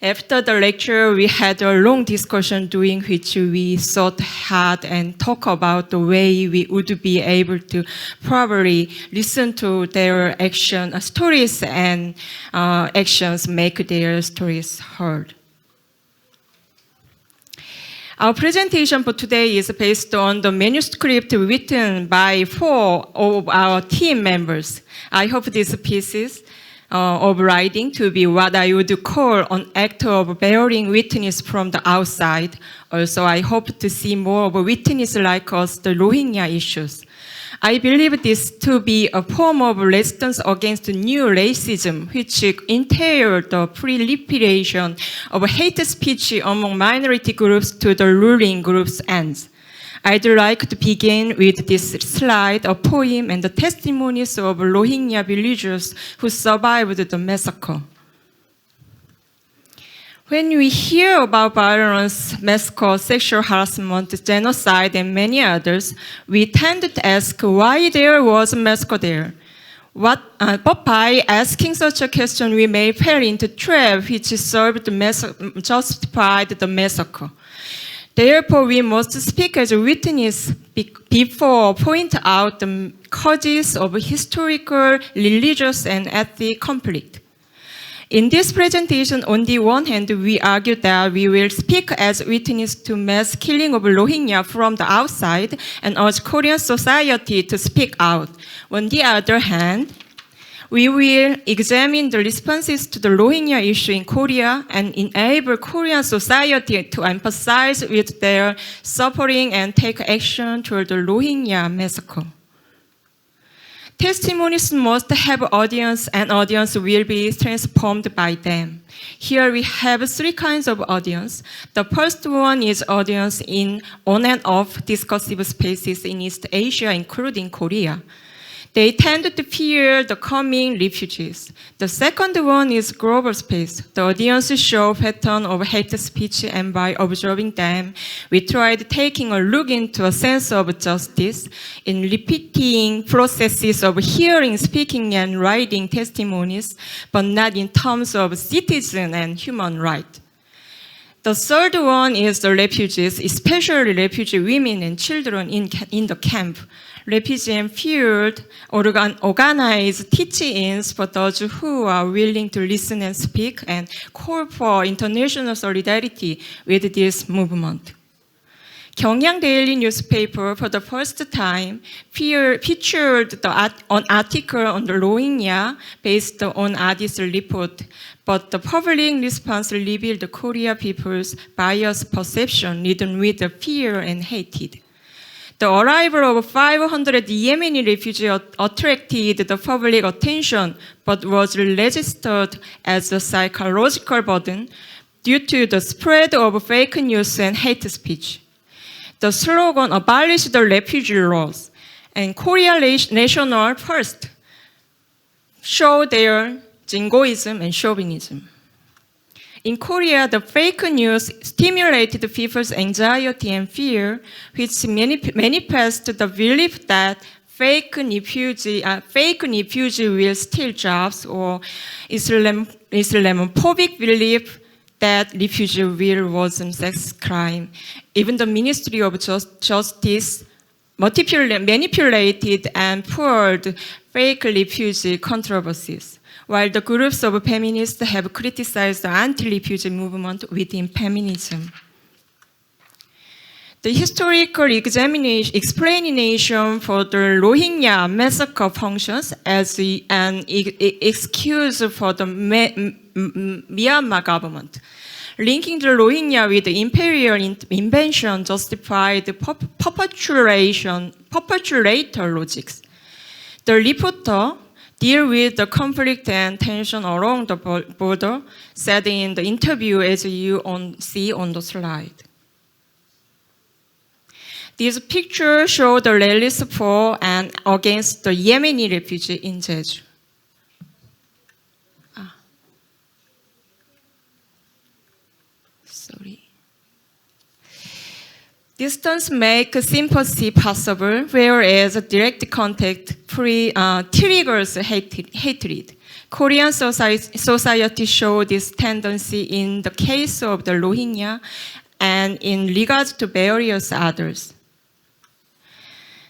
S6: After the lecture, we had a long discussion during which we thought hard and talked about the way we would be able to probably listen to their action, stories and actions, make their stories heard. Our presentation for today is based on the manuscript written by 4 of our team members. I hope these pieces of writing to be what I would call an act of bearing witness from the outside. Also, I hope to see more of a witness like us, the Rohingya issues. I believe this to be a form of resistance against new racism, which entailed the proliferation of hate speech among minority groups to the ruling group's ends. I'd like to begin with this slide, a poem and the testimonies of Rohingya villagers who survived the massacre. When we hear about violence, massacre, sexual harassment, genocide, and many others, we tend to ask why there was a massacre there. But by asking such a question, we may fall into trap which justified the massacre. Therefore, we must speak as a witness before point out the causes of historical, religious, and ethnic conflict. In this presentation, on the one hand, we argue that we will speak as witness to mass killing of Rohingya from the outside and urge Korean society to speak out. On the other hand, we will examine the responses to the Rohingya issue in Korea and enable Korean society to emphasize with their suffering and take action toward the Rohingya massacre. Testimonies must have audience, and audience will be transformed by them. Here we have 3 kinds of audience. The first one is audience in on and off discursive spaces in East Asia, including Korea. They tend to fear the coming refugees. The second one is global space. The audience show pattern of hate speech, and by observing them, we tried taking a look into a sense of justice in repeating processes of hearing, speaking, and writing testimonies, but not in terms of citizen and human right. The third one is the refugees, especially refugee women and children in the camp. Refugee and Field organize teach-ins for those who are willing to listen and speak and call for international solidarity with this movement. Gyeongyang Daily newspaper for the first time featured an article on the Rohingya based on Adi's report, but the public response revealed the Korea people's biased perception ridden with fear and hatred. The arrival of 500 Yemeni refugees attracted the public attention, but was registered as a psychological burden due to the spread of fake news and hate speech. The slogan "Abolish the refugee laws" and "Korea National First" show their jingoism and chauvinism. In Korea, the fake news stimulated people's anxiety and fear, which manifest the belief that fake refugee will steal jobs, or Islamophobic belief that refugee will worsen sex crime. Even the Ministry of Justice manipulated and poured fake refugee controversies, while the groups of feminists have criticized the anti-refugee movement within feminism. The historical explanation for the Rohingya massacre functions as an excuse for the Myanmar government. Linking the Rohingya with the imperial invention justified perpetuator logics. The reporter deal with the conflict and tension along the border, said in the interview as you see on the slide. These pictures show the rallies for and against the Yemeni refugees in Jeju. Distance makes sympathy possible, whereas direct contact triggers hatred. Korean society shows this tendency in the case of the Rohingya and in regards to various others.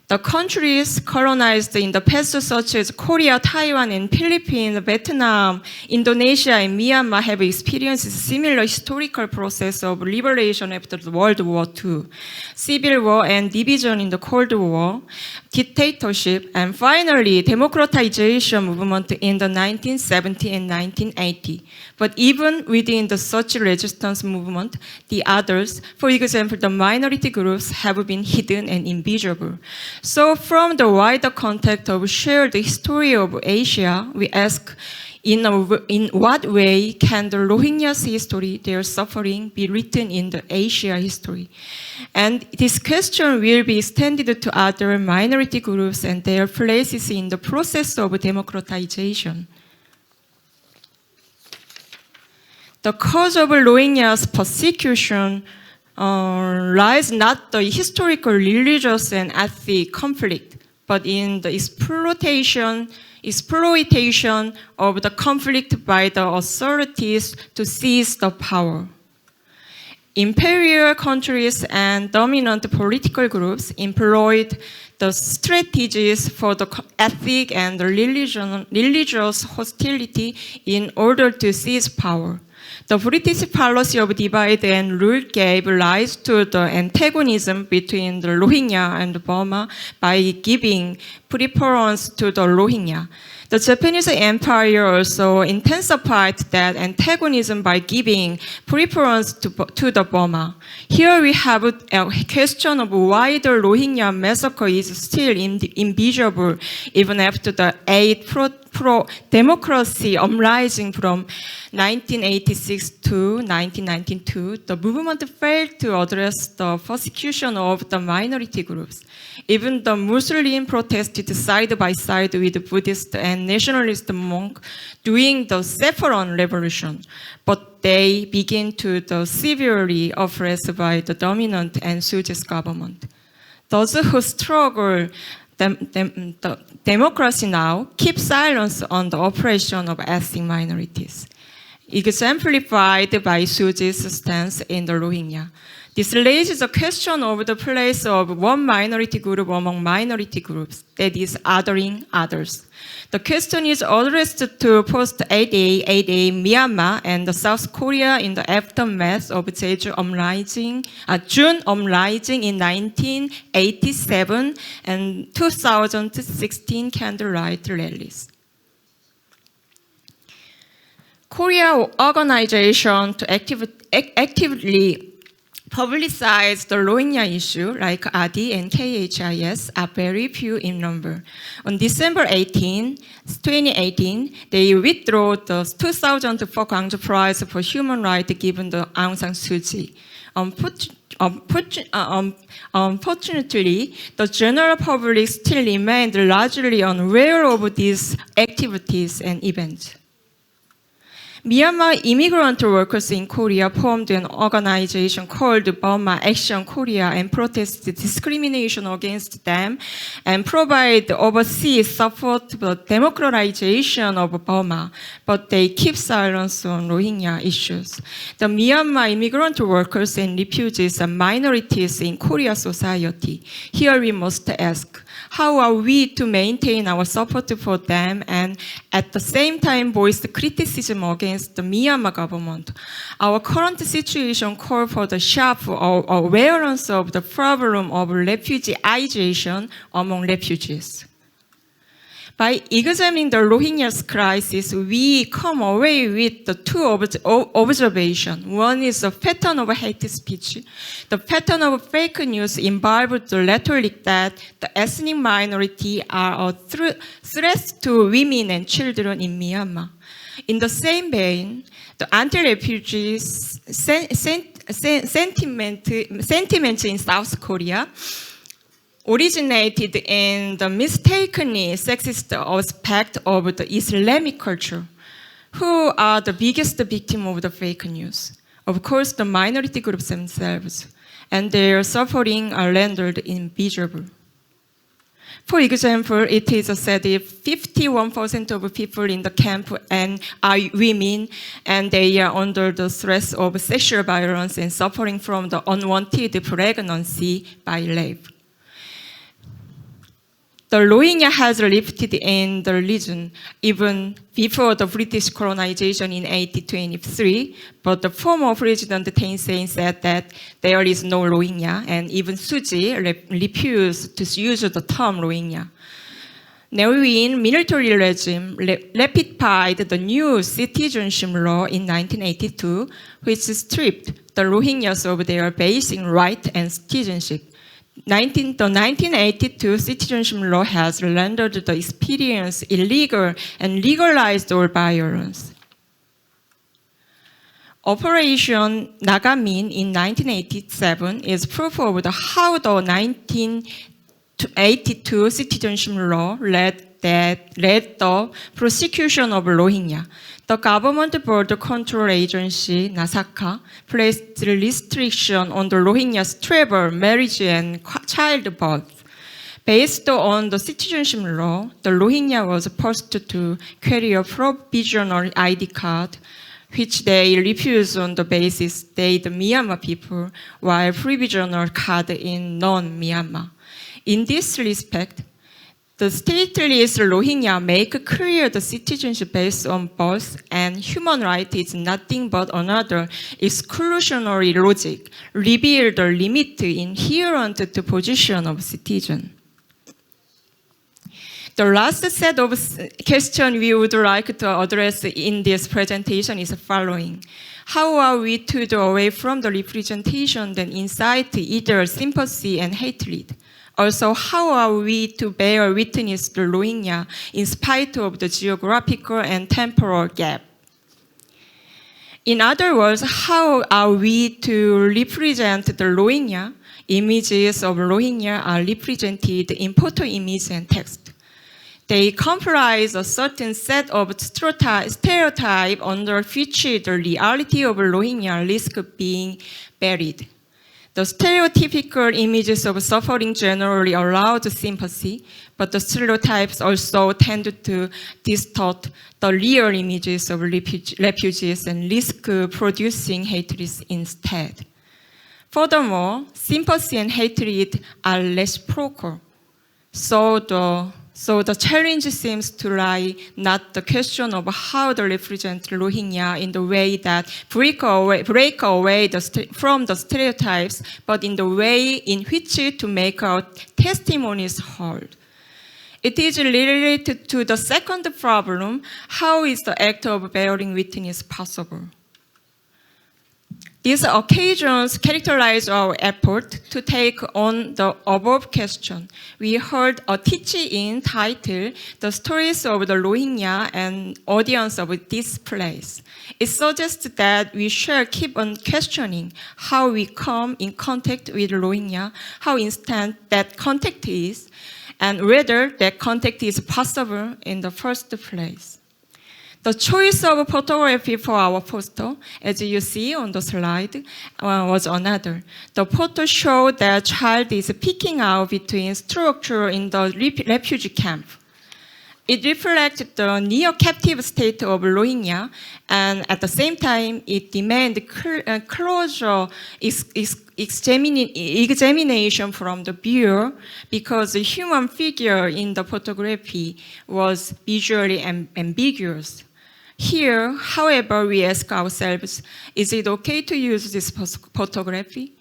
S6: The countries colonized in the past, such as Korea, Taiwan, and Philippines, Vietnam, Indonesia, and Myanmar, have experienced a similar historical process of liberation after the World War II, civil war and division in the Cold War, dictatorship, and finally democratization movement in the 1970s and 1980s. But even within the such resistance movement, the others, for example, the minority groups, have been hidden and invisible. So from the wider context of shared history of Asia, we ask, in what way can the Rohingyas' history, their suffering, be written in the Asia history? And this question will be extended to other minority groups and their places in the process of democratization. The cause of Rohingyas' persecution lies not the historical, religious, and ethnic conflict, but in the exploitation of the conflict by the authorities to seize the power. Imperial countries and dominant political groups employed the strategies for the ethnic and religious hostility in order to seize power. The British policy of divide and rule gave rise to the antagonism between the Rohingya and Burma by giving preference to the Rohingya. The Japanese Empire also intensified that antagonism by giving preference to the Burma. Here we have a question of why the Rohingya massacre is still invisible even after the 8 pro-democracy uprising from 1986 to 1992. The movement failed to address the persecution of the minority groups. Even the Muslim protested side by side with Buddhist and nationalist monks during the Saffron Revolution, but they began to be severely oppressed by the dominant and Sudanese government. Those who struggle democracy now keep silence on the oppression of ethnic minorities, exemplified by Suji's stance in the Rohingya. This raises the question of the place of one minority group among minority groups, that is, othering others. The question is addressed to post-8A Myanmar and South Korea in the aftermath of Jeju June uprising in 1987 and 2016 candlelight rallies. Korea organization to actively publicize the Rohingya issue, like ADI and KHIS, are very few in number. On December 18, 2018, they withdrew the 2004 Gwangju Prize for Human Rights given to Aung San Suu Kyi. Unfortunately, the general public still remained largely unaware of these activities and events. Myanmar immigrant workers in Korea formed an organization called Burma Action Korea and protested discrimination against them and provide overseas support for the democratization of Burma, but they keep silence on Rohingya issues. The Myanmar immigrant workers and refugees are minorities in Korea society. Here we must ask, how are we to maintain our support for them and at the same time voice the criticism against the Myanmar government? Our current situation calls for the sharp awareness of the problem of refugeeization among refugees. By examining the Rohingya crisis, we come away with the two observations. One is the pattern of hate speech. The pattern of fake news involves the rhetoric that the ethnic minority are a threat to women and children in Myanmar. In the same vein, the anti-refugee sentiment in South Korea originated in the mistakenly sexist aspect of the Islamic culture, who are the biggest victim of the fake news. Of course, the minority groups themselves, and their suffering are rendered invisible. For example, it is said that 51% of people in the camp are women, and they are under the stress of sexual violence and suffering from the unwanted pregnancy by rape. The Rohingya has lived in the region even before the British colonization in 1823, but the former President Thein Sein said that there is no Rohingya, and even Suji refused to use the term Rohingya. Newin military regime ratified the new citizenship law in 1982, which stripped the Rohingyas of their basic right and citizenship. The 1982 citizenship law has rendered the experience illegal and legalized all violence. Operation Nagamin in 1987 is proof of how the 1982 citizenship law led the prosecution of Rohingya. The Government Border Control Agency, NASACA, placed restriction on the Rohingyas' travel, marriage, and childbirth. Based on the citizenship law, the Rohingya was forced to carry a provisional ID card, which they refused on the basis they the Myanmar people, while provisional card in non-Myanmar. In this respect, the stateless Rohingya make clear the citizenship based on birth and human right is nothing but another exclusionary logic, reveal the limit inherent to position of citizen. The last set of questions we would like to address in this presentation is the following. How are we to do away from the representation that incite either sympathy and hatred? Also, how are we to bear witness to Rohingya in spite of the geographical and temporal gap? In other words, how are we to represent the Rohingya? Images of Rohingya are represented in photo image and text. They comprise a certain set of stereotypes under which the reality of Rohingya risks being buried. The stereotypical images of suffering generally arouse sympathy, but the stereotypes also tend to distort the real images of refugees and risk producing hatred instead. Furthermore, sympathy and hatred are reciprocal. So the challenge seems to lie not the question of how to represent Rohingya in the way that break away from the stereotypes, but in the way in which to make our testimonies heard. It is related to the second problem, how is the act of bearing witness possible? These occasions characterize our effort to take on the above question. We heard a teaching titled The Stories of the Rohingya and Audience of this Place. It suggests that we shall keep on questioning how we come in contact with Rohingya, how instant that contact is, and whether that contact is possible in the first place. The choice of photography for our poster, as you see on the slide, was another. The photo showed that a child is peeking out between structure in the refugee camp. It reflected the near-captive state of Rohingya, and at the same time, it demanded closer examination from the viewer because the human figure in the photography was visually ambiguous. Here, however, we ask ourselves, is it okay to use this photography?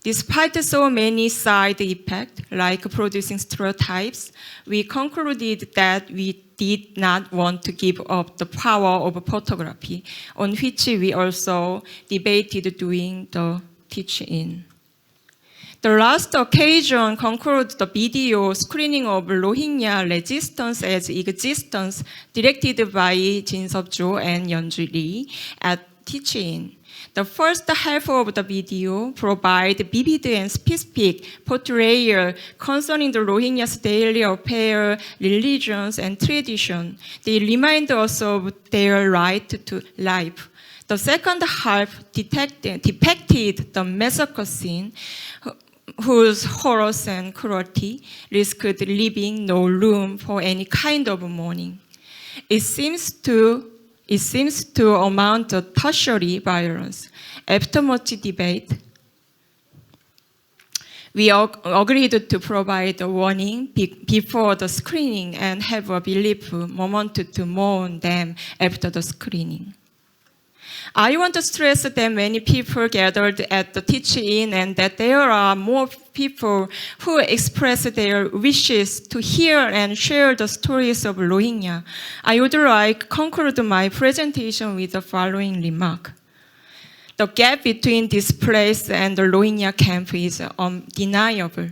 S6: Despite so many side effects, like producing stereotypes, we concluded that we did not want to give up the power of photography, on which we also debated during the teach-in. The last occasion concluded the video screening of Rohingya resistance as existence directed by Jin Seop-jo and Yeonju Lee at teach-in. The first half of the video provides vivid and specific portrayal concerning the Rohingyas' daily affairs, religions, and tradition. They remind us of their right to life. The second half depicted the massacre scene, whose horrors and cruelty risked leaving no room for any kind of mourning. It seems to amount to tertiary violence. After much debate, we agreed to provide a warning before the screening and have a brief moment to mourn them after the screening. I want to stress that many people gathered at the teach-in and that there are more people who express their wishes to hear and share the stories of Rohingya. I would like to conclude my presentation with the following remark. The gap between this place and the Rohingya camp is undeniable.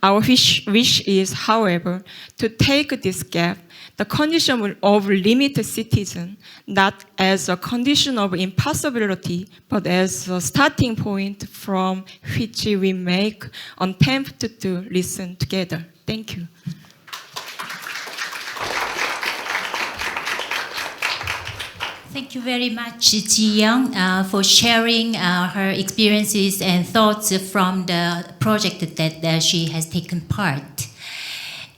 S6: Our wish is, however, to take this gap, the condition of limited citizen, not as a condition of impossibility, but as a starting point from which we make an attempt to listen together. Thank you.
S2: Thank you very much, Ji Young, for sharing her experiences and thoughts from the project that she has taken part.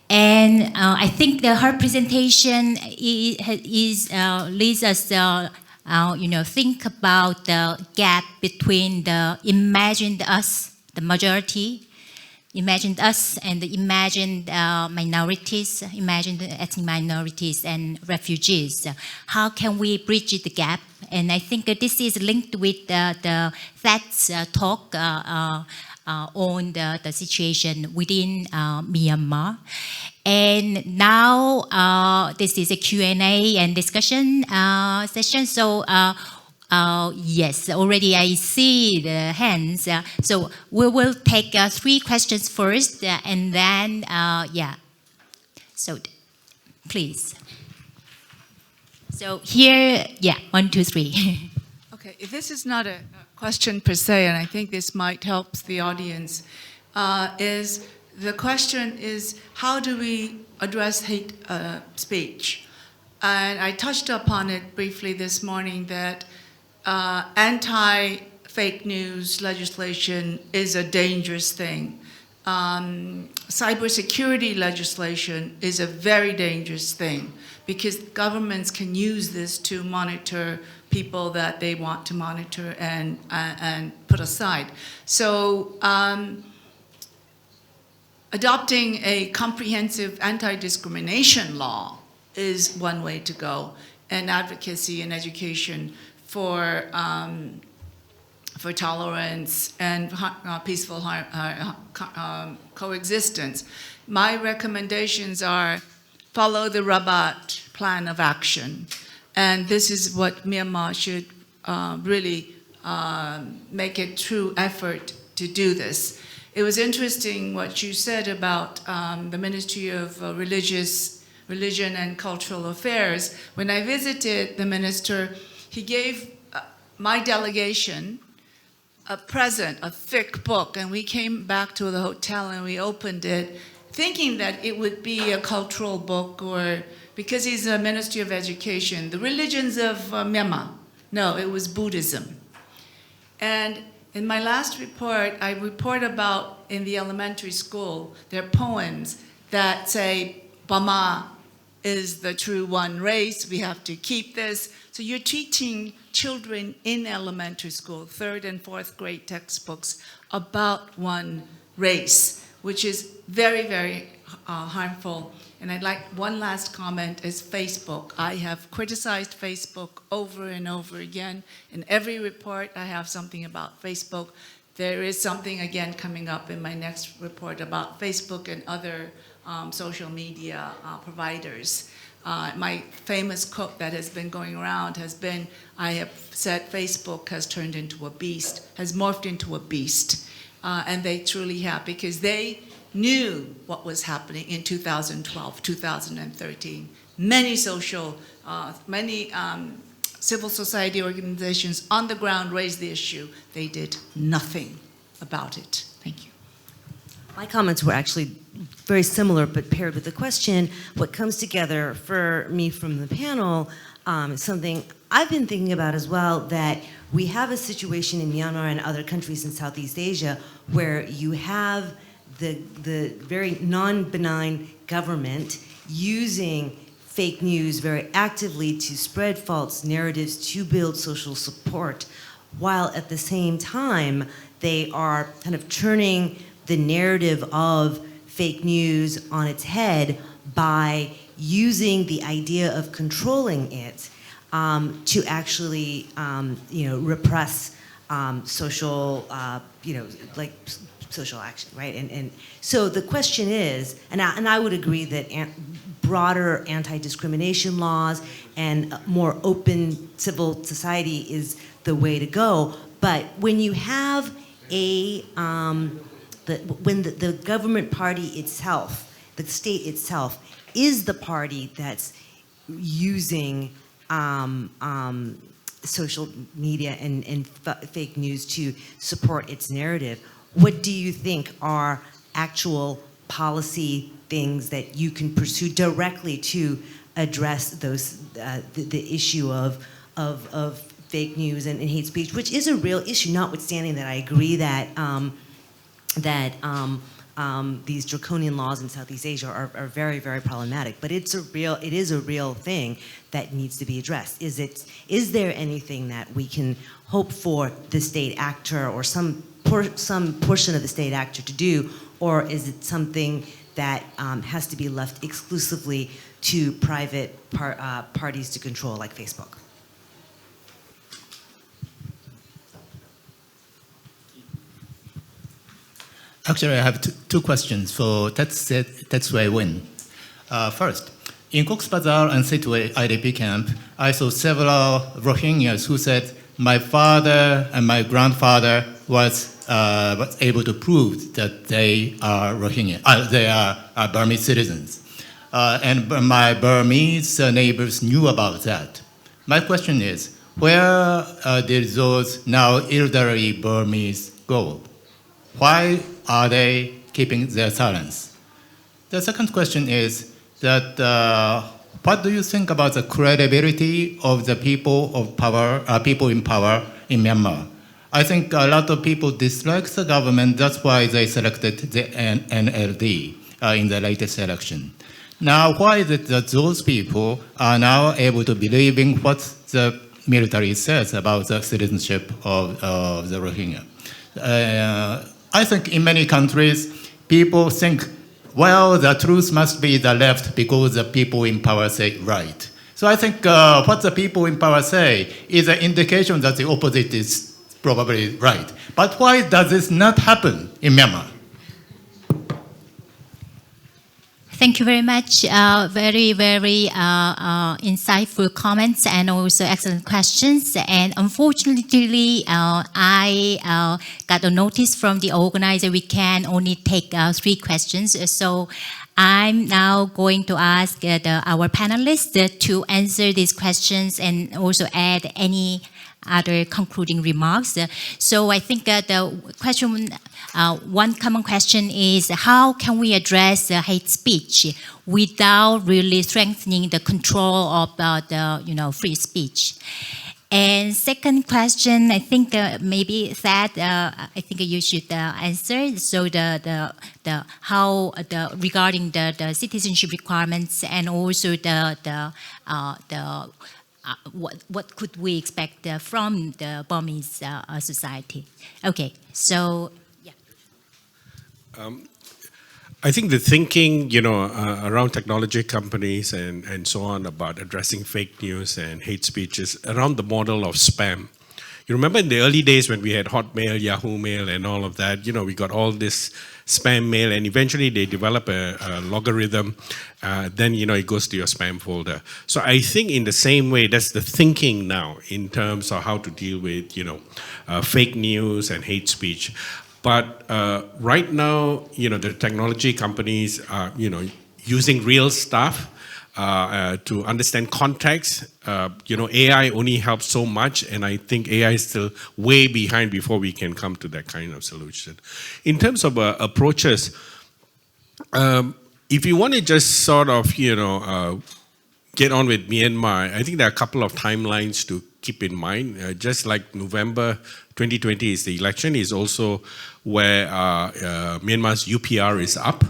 S2: And I think that her presentation leads us think about the gap between the imagined us, the majority, imagined us, and the imagined minorities, imagined ethnic minorities and refugees. How can we bridge the gap? And I think that this is linked with the facts talk on the situation within Myanmar. And now this is a Q&A and discussion session. So yes, already I see the hands. So we will take 3 questions first, and then, So please. So here, 1, 2, 3.
S7: Okay, this is not a question per se, and I think this might help the audience, the question is, how do we address hate speech? And I touched upon it briefly this morning that anti-fake news legislation is a dangerous thing. Cybersecurity legislation is a very dangerous thing because governments can use this to monitor people that they want to monitor and put aside. So adopting a comprehensive anti-discrimination law is one way to go, and advocacy and education for tolerance and peaceful coexistence. My recommendations are follow the Rabat plan of action. And this is what Myanmar should really make a true effort to do this. It was interesting what you said about the Ministry of Religion and Cultural Affairs. When I visited the minister, he gave my delegation a present, a thick book, and we came back to the hotel and we opened it, thinking that it would be a cultural book or because he's a Ministry of Education, the religions of Myanmar. No, it was Buddhism. And in my last report, I report about in the elementary school, there are poems that say, Burma is the true one race, we have to keep this. So you're teaching children in elementary school, 3rd and 4th grade textbooks, about one race, which is very, very harmful. And I'd like one last comment is Facebook. I have criticized Facebook over and over again. In every report, I have something about Facebook. There is something again coming up in my next report about Facebook and other social media providers. My famous quote that has been going around has been, I have said Facebook has turned into a beast, has morphed into a beast. And they truly have, because they knew what was happening in 2012, 2013. Many civil society organizations on the ground raised the issue. They did nothing about it. Thank you.
S8: My comments were actually very similar, but paired with the question. What comes together for me from the panel is something I've been thinking about as well, that we have a situation in Myanmar and other countries in Southeast Asia where you have the very non-benign government using fake news very actively to spread false narratives to build social support, while at the same time they are kind of turning the narrative of fake news on its head by using the idea of controlling it to actually, repress social, like social action, right? And so the question is, and I would agree that broader anti-discrimination laws and more open civil society is the way to go. But when you have when the government party itself, the state itself, is the party that's using social media and fake news to support its narrative, what do you think are actual policy things that you can pursue directly to address those the issue of fake news and hate speech, which is a real issue, notwithstanding that I agree that these draconian laws in Southeast Asia are very, very problematic, but it is a real thing that needs to be addressed. Is there anything that we can hope for the state actor or some portion of the state actor to do, or is it something that has to be left exclusively to private parties to control, like Facebook?
S9: Actually, I have two questions for Tetsuei Win. First, in Cox's Bazar and Sittwe IDP camp, I saw several Rohingyas who said, my father and my grandfather was able to prove that they are Rohingya, they are Burmese citizens. And my Burmese neighbors knew about that. My question is, where did those now elderly Burmese go? Why are they keeping their silence? The second question is that what do you think about the credibility of the people of power, people in power in Myanmar? I think a lot of people dislike the government. That's why they selected the NLD in the latest election. Now, why is it that those people are now able to believe in what the military says about the citizenship of the Rohingya? I think in many countries, people think, well, the truth must be the left because the people in power say right. So I think what the people in power say is an indication that the opposite is probably right. But why does this not happen in Myanmar?
S2: Thank you very much. Very, very insightful comments and also excellent questions. And unfortunately, I got a notice from the organizer we can only take 3 questions. So I'm now going to ask our panelists to answer these questions and also add any other concluding remarks. So I think the question, one common question is how can we address hate speech without really strengthening the control of the free speech? And second question, I think maybe that I think you should answer. So regarding the citizenship requirements and also what could we expect from the Burmese society? Okay, so yeah.
S3: I think the thinking, around technology companies and so on about addressing fake news and hate speech is around the model of spam. You remember in the early days when we had Hotmail, Yahoo Mail, and all of that, we got all this spam mail, and eventually they develop a logarithm. Then, it goes to your spam folder. So I think in the same way, that's the thinking now in terms of how to deal with, fake news and hate speech. But right now, the technology companies are, using real stuff to understand context. AI only helps so much, and I think AI is still way behind before we can come to that kind of solution. In terms of approaches, if you want to just sort of, get on with Myanmar, I think there are a couple of timelines to keep in mind. Just like November 2020 is the election, is also where Myanmar's UPR is up.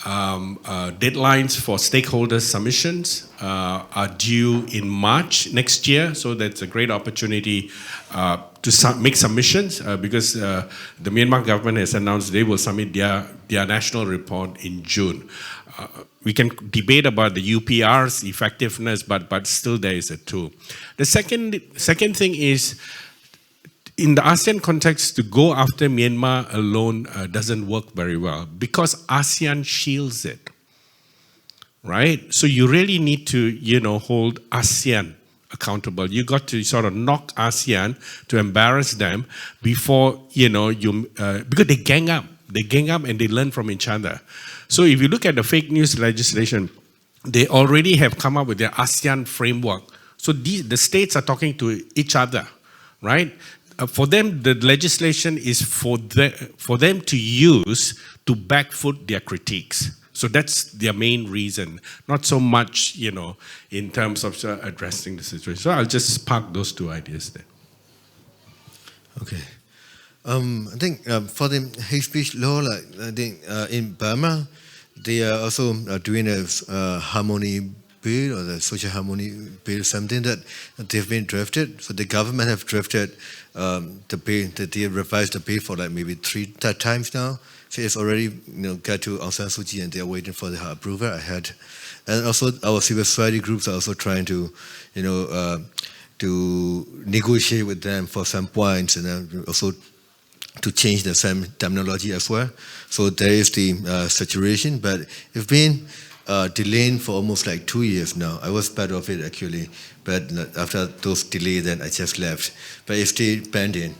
S3: Deadlines for stakeholder submissions are due in March next year, so that's a great opportunity to make submissions because the Myanmar government has announced they will submit their national report in June. We can debate about the UPR's effectiveness, but still there is a tool. The second thing is, in the ASEAN context, to go after Myanmar alone doesn't work very well because ASEAN shields it, right? So you really need to, hold ASEAN accountable. You got to sort of knock ASEAN to embarrass them before, because they gang up. They gang up and they learn from each other. So if you look at the fake news legislation, they already have come up with their ASEAN framework. So the states are talking to each other, right? For them, the legislation is for them to use to backfoot their critiques. So that's their main reason, not so much, in terms of addressing the situation. So I'll just park those two ideas there.
S4: Okay. I think for the hate speech law, I think in Burma, they are also doing a harmony bill or the social harmony bill, something that they've been drafted. So the government have drafted the bill, that they revised the bill for maybe three times now. So it's already got to Aung San Suu Kyi and they're waiting for the approval ahead. And also our civil society groups are also trying to, to negotiate with them for some points and also to change the same terminology as well. So there is the situation, but it's been delayed for almost 2 years now. I was part of it actually, but after those delays, then I just left. But it's still pending,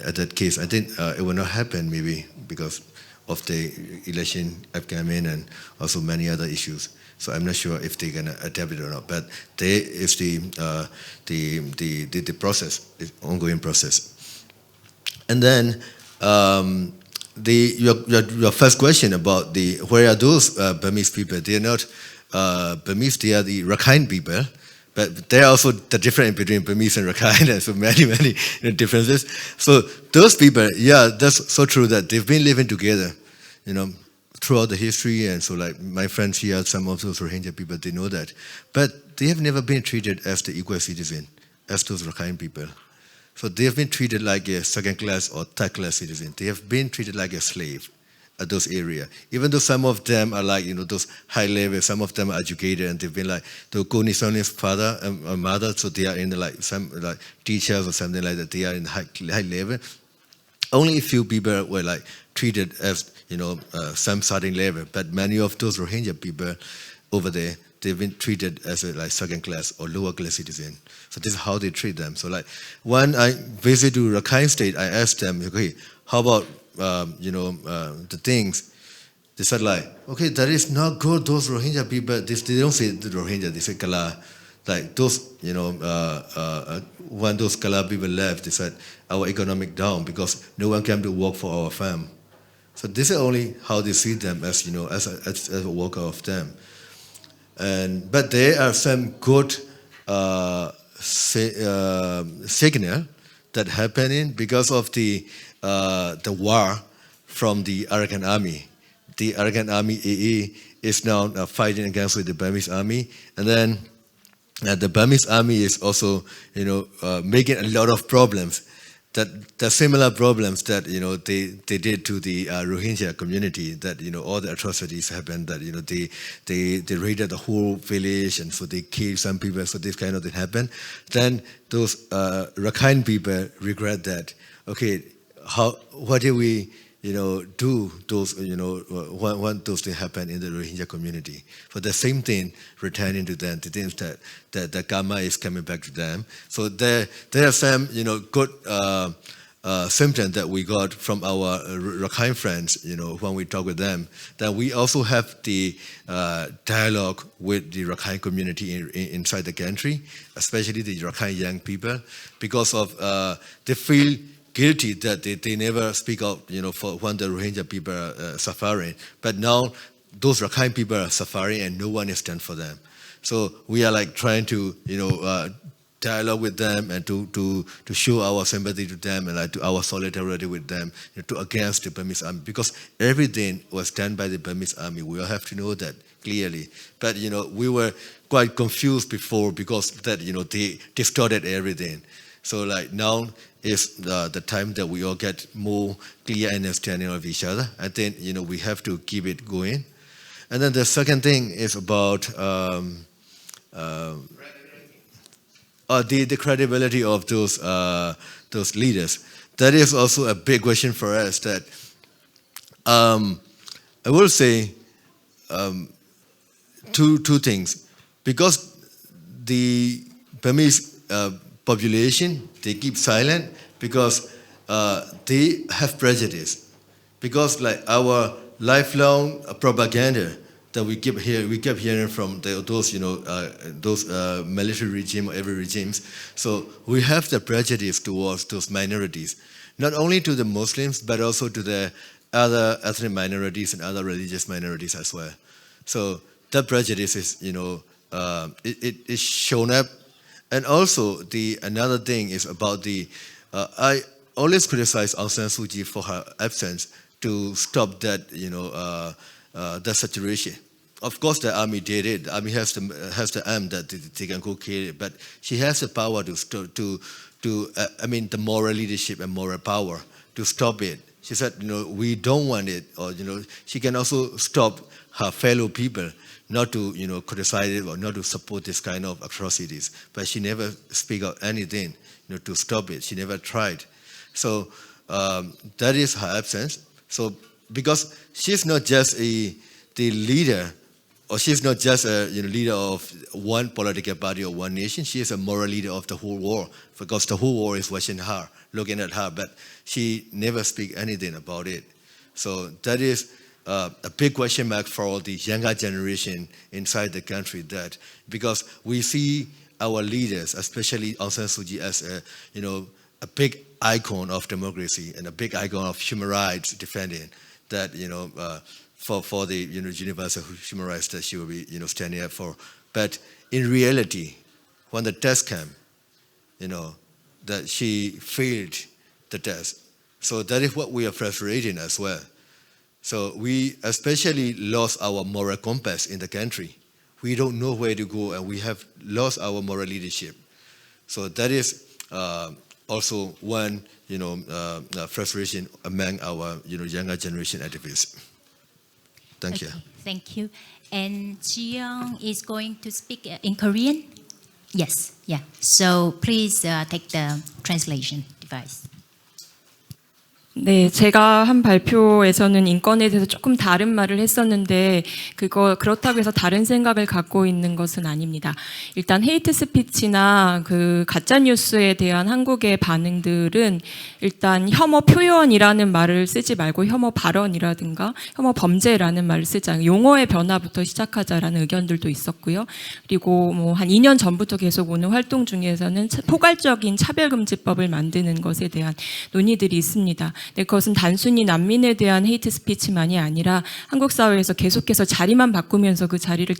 S4: at that case. I think it will not happen maybe because of the election upcoming and also many other issues. So I'm not sure if they're gonna adapt it or not. But there is the process, the ongoing process. And then your first question about where are those Burmese people? They are not Burmese, they are the Rakhine people. But there are also the difference between Burmese and Rakhine, and so many differences. So those people, yeah, that's so true that they've been living together, throughout the history. And so my friends here, some of those Rohingya people, they know that. But they have never been treated as the equal citizen, as those Rakhine people. So they have been treated like a second-class or third-class citizen. They have been treated like a slave at those areas. Even though some of them are those high level, some of them are educated, and they've been the Konisoni's father and mother, so they are in some teachers or something like that. They are in high level. Only a few people were treated as some starting level, but many of those Rohingya people over there, they've been treated as a second class or lower class citizen. So this is how they treat them. So when I visited to Rakhine State, I asked them, okay, how about the things? They said okay, that is not good. Those Rohingya people, they don't say the Rohingya, they say Kala.
S5: like those, when those Kala people left, they said our economic down because no one came to work for our farm. So this is only how they see them as as a worker of them. But there are some good signal that happening because of the war from the Arakan army. The Arakan army AA is now fighting against with the Burmese army, and then the Burmese army is also making a lot of problems. That the similar problems that they did to the Rohingya community, that all the atrocities happened, that they raided the whole village, and so they killed some people, so this kind of thing happened. Then those Rakhine people regret that. Okay, what do we do those when those things happen in the Rohingya community? For the same thing returning to them, the things that the karma is coming back to them. So there are some good symptoms that we got from our Rakhine friends when we talk with them. That we also have the dialogue with the Rakhine community inside the country, especially the Rakhine young people, because of they feel guilty that they never speak out, for when the Rohingya people are suffering. But now those Rakhine people are suffering and no one is stand for them. So we are like trying to, dialogue with them and to show our sympathy to them and like to our solidarity with them to against the Burmese army, because everything was done by the Burmese army. We all have to know that clearly. But we were quite confused before because that they distorted everything. So like now is the time that we all get more clear understanding of each other. I think we have to keep it going. And then the second thing is about the credibility of those leaders. That is also a big question for us. That I will say two things, because the Burmese population, they keep silent because they have prejudice. Because like our lifelong propaganda that we kept hearing from those military regime or every regimes. So we have the prejudice towards those minorities, not only to the Muslims but also to the other ethnic minorities and other religious minorities as well. So that prejudice is it is shown up. And also another thing is about I always criticize Aung San Suu Kyi for her absence to stop that that situation. Of course, the army did it. The army has the arm that they can go kill it, but she has the power the moral leadership and moral power to stop it. She said, we don't want it, or she can also stop her fellow people not to criticize it or not to support this kind of atrocities. But she never speak out anything to stop it. She never tried. So that is her absence. So because she's not just the leader, or she's not just a leader of one political party or one nation, she is a moral leader of the whole world, because the whole world is watching her, looking at her, but she never speak anything about it. So that is a big question mark for all the younger generation inside the country, that because we see our leaders, especially Aung San Suu Kyi, as a big icon of democracy and a big icon of human rights defending, that for the universal human rights that she will be standing up for. But in reality, when the test came, that she failed the test. So that is what we are frustrating as well. So we especially lost our moral compass in the country. We don't know where to go, and we have lost our moral leadership. So that is also one frustration among our younger generation activists. Thank you.
S2: Thank you. And Jiyoung is going to speak in Korean? Yes, yeah. So please take the translation device.
S6: 네, 제가 한 발표에서는 인권에 대해서 조금 다른 말을 했었는데 그렇다고 해서 다른 생각을 갖고 있는 것은 아닙니다. 일단 헤이트 스피치나 그 가짜 뉴스에 대한 한국의 반응들은 일단 혐오 표현이라는 말을 쓰지 말고 혐오 발언이라든가 혐오 범죄라는 말을 쓰자. 용어의 변화부터 시작하자라는 의견들도 있었고요. 그리고 뭐 한 2년 전부터 계속 오는 활동 중에서는 포괄적인 차별금지법을 만드는 것에 대한 논의들이 있습니다. 네, 그것은 단순히 난민에 대한 헤이트 스피치만이 아니라 한국 사회에서 계속해서 자리만 바꾸면서 그 자리를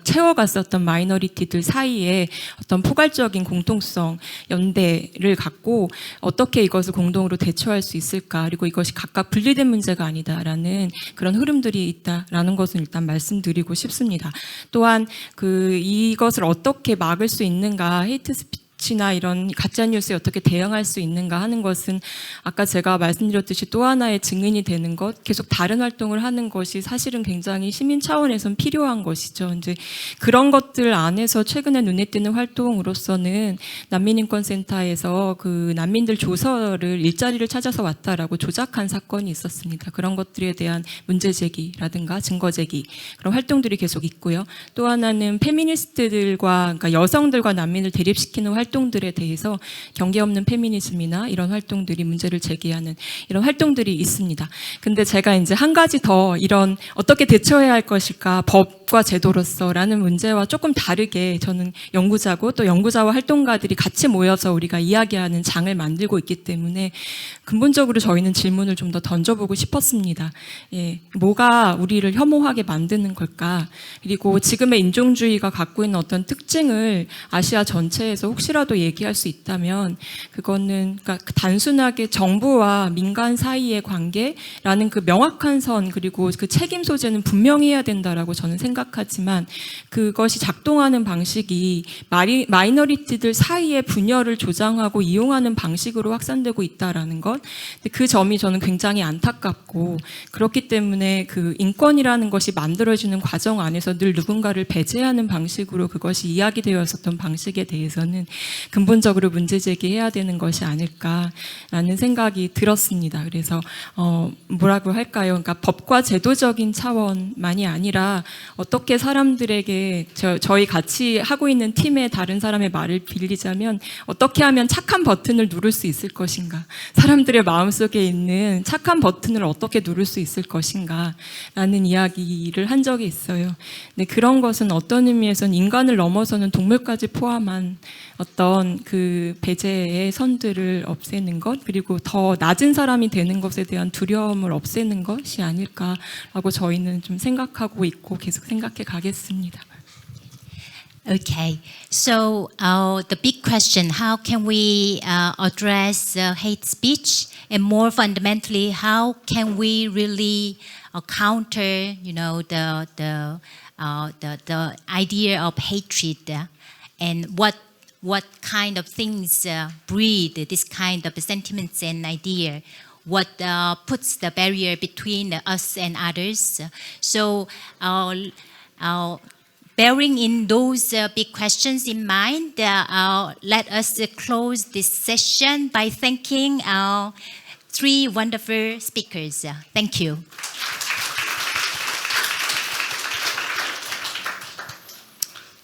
S6: 채워갔었던 마이너리티들 사이에 어떤 포괄적인 공통성, 연대를 갖고 어떻게 이것을 공동으로 대처할 수 있을까, 그리고 이것이 각각 분리된 문제가 아니다라는 그런 흐름들이 있다라는 것은 일단 말씀드리고 싶습니다. 또한 이것을 어떻게 막을 수 있는가, 헤이트 스피치나 이런 가짜뉴스에 어떻게 대응할 수 있는가 하는 것은 아까 제가 말씀드렸듯이 또 하나의 증인이 되는 것, 계속 다른 활동을 하는 것이 사실은 굉장히 시민 차원에선 필요한 것이죠. 이제 그런 것들 안에서 최근에 눈에 띄는 활동으로서는 난민인권센터에서 그 난민들 조서를 일자리를 찾아서 왔다라고 조작한 사건이 있었습니다. 그런 것들에 대한 문제 제기라든가 증거 제기, 그런 활동들이 계속 있고요. 또 하나는 페미니스트들과, 그러니까 여성들과 난민을 대립시키는 활동들에 대해서 경계 없는 페미니즘이나 이런 활동들이 문제를 제기하는 이런 활동들이 있습니다. 근데 제가 이제 한 가지 더 이런 어떻게 대처해야 할 것일까, 법과 제도로서라는 문제와 조금 다르게 저는 연구자고 또 연구자와 활동가들이 같이 모여서 우리가 이야기하는 장을 만들고 있기 때문에 근본적으로 저희는 질문을 좀 더 던져보고 싶었습니다. 예, 뭐가 우리를 혐오하게 만드는 걸까? 그리고 지금의 인종주의가 갖고 있는 어떤 특징을 아시아 전체에서 혹시라도 얘기할 수 있다면 그거는 그러니까 단순하게 정부와 민간 사이의 관계라는 그 명확한 선, 그리고 그 책임 소재는 분명히 해야 된다라고 저는 생각하지만 그것이 작동하는 방식이 마이너리티들 사이의 분열을 조장하고 이용하는 방식으로 확산되고 있다라는 것, 그 점이 저는 굉장히 안타깝고, 그렇기 때문에 그 인권이라는 것이 만들어지는 과정 안에서 늘 누군가를 배제하는 방식으로 그것이 이야기되었었던 방식에 대해서는 근본적으로 문제 제기해야 되는 것이 아닐까라는 생각이 들었습니다. 그래서 뭐라고 할까요? 그러니까 법과 제도적인 차원만이 아니라 어떻게 사람들에게 저희 같이 하고 있는 팀의 다른 사람의 말을 빌리자면 어떻게 하면 착한 버튼을 누를 수 있을 것인가, 사람들의 마음속에 있는 착한 버튼을 어떻게 누를 수 있을 것인가 라는 이야기를 한 적이 있어요. 근데 그런 것은 어떤 의미에서는 인간을 넘어서는 동물까지 포함한 어떤 그 배제의 선들을 없애는 것, 그리고 더 낮은 사람이 되는 것에 대한 두려움을 없애는 것이 아닐까라고 저희는 좀 생각하고 있고 계속 생각해 가겠습니다.
S2: Okay, so the big question: how can we address hate speech, and more fundamentally, how can we really counter, the idea of hatred, and what kind of things breed this kind of sentiments and idea? What puts the barrier between us and others? So, bearing in those big questions in mind, let us close this session by thanking our three wonderful speakers. Thank you.